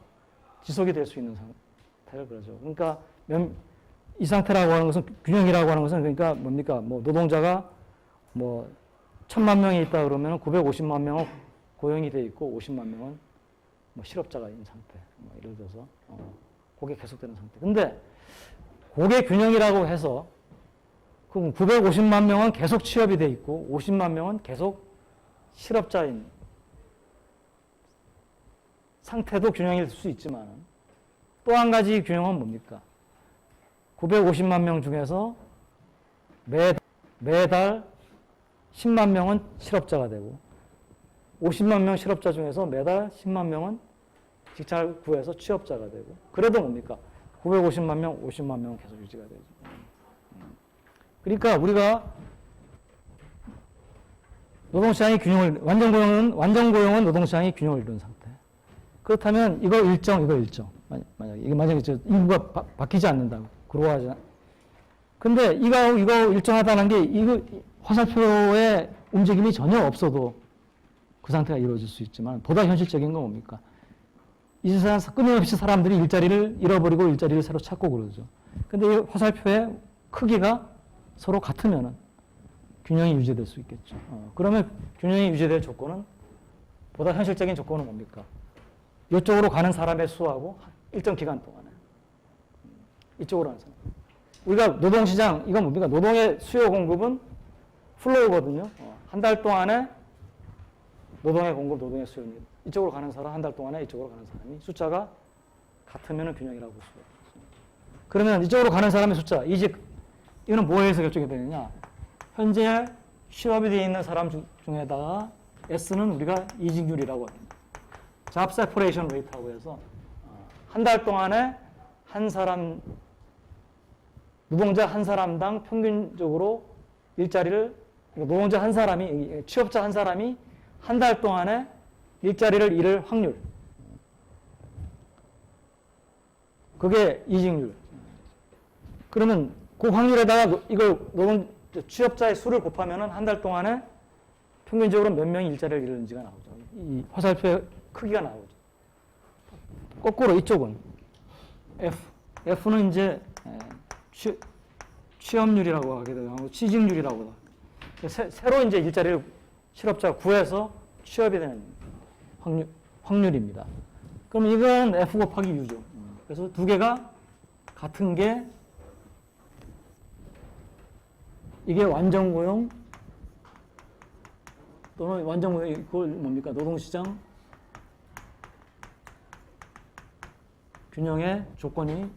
지속이 될 수 있는 상태를 그러죠. 그러니까 이 상태라고 하는 것은 균형이라고 하는 것은 그러니까 뭡니까? 뭐 노동자가 뭐 1000만 명이 있다 그러면 950만 명은 고용이 돼 있고 50만 명은 뭐 실업자가 있는 상태. 뭐 예를 들어서 그게 계속되는 상태. 근데 그게 균형이라고 해서 그럼 950만 명은 계속 취업이 돼 있고 50만 명은 계속 실업자인 상태도 균형일 수 있지만 또 한 가지 균형은 뭡니까? 950만 명 중에서 매달 10만 명은 실업자가 되고 50만 명 실업자 중에서 매달 10만 명은 직장을 구해서 취업자가 되고 그래도 뭡니까? 950만 명, 50만 명은 계속 유지가 되죠. 그러니까 우리가 노동시장이 완전고용은 노동시장이 균형을 이룬 상태. 그렇다면 이거 일정. 만약에 인구가 바뀌지 않는다고. 그러하지 않. 근데 이거 일정하다는 게 이거 화살표의 움직임이 전혀 없어도 그 상태가 이루어질 수 있지만 보다 현실적인 건 뭡니까? 이 세상 끊임없이 사람들이 일자리를 잃어버리고 일자리를 새로 찾고 그러죠. 근데 이 화살표의 크기가 서로 같으면은 균형이 유지될 수 있겠죠. 그러면 균형이 유지될 조건은 보다 현실적인 조건은 뭡니까? 이쪽으로 가는 사람의 수하고 일정 기간 동안에 이쪽으로 가는 사람. 우리가 노동시장 이건 뭡니까? 노동의 수요 공급은 플로우거든요. 한 달 동안에 노동의 공급, 노동의 수요입니다. 이쪽으로 가는 사람 한 달 동안에 이쪽으로 가는 사람이 숫자가 같으면 균형이라고 볼 수가 있어요. 그러면 이쪽으로 가는 사람의 숫자, 이거는 뭐에서 결정이 되느냐? 현재 취업이 되어 있는 사람 중에다가 S는 우리가 이직률이라고 합니다. Job Separation Rate라고 해서 한 달 동안에 노동자 한 사람당 평균적으로 노동자 한 사람이, 취업자 한 사람이 한 달 동안에 일자리를 잃을 확률. 그게 이직률. 그러면 그 확률에다가 취업자의 수를 곱하면 한 달 동안에 평균적으로 몇 명이 일자리를 잃는지가 나오죠. 이 화살표의 크기가 나오죠. 거꾸로 이쪽은 F는 이제 취업률이라고 하기도 하고 취직률이라고 하고 새로 이제 일자리를 실업자가 구해서 취업이 되는 확률입니다. 그럼 이건 F 곱하기 U죠. 그래서 두 개가 같은 게 이게 완전고용 또는 완전고용 이걸 뭡니까? 노동시장 균형의 조건이라고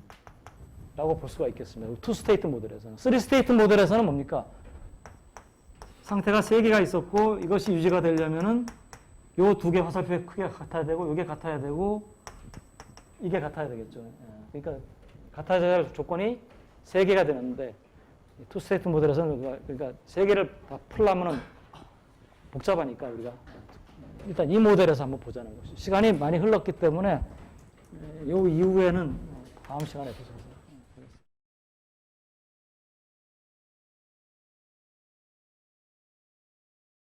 볼 수가 있겠습니다. 2스테이트 모델에서는. 3스테이트 모델에서는 뭡니까? 상태가 3개가 있었고 이것이 유지가 되려면은 요 두 개 화살표의 크기가 같아야 되고 요게 같아야 되고 이게 같아야 되겠죠. 그러니까 같아야 될 조건이 3개가 되는데 투 스테이트 모델에서는 그러니까 세 개를 다 풀려면은 복잡하니까 우리가 일단 이 모델에서 한번 보자는 것이. 시간이 많이 흘렀기 때문에 이 이후에는 다음 시간에 보자.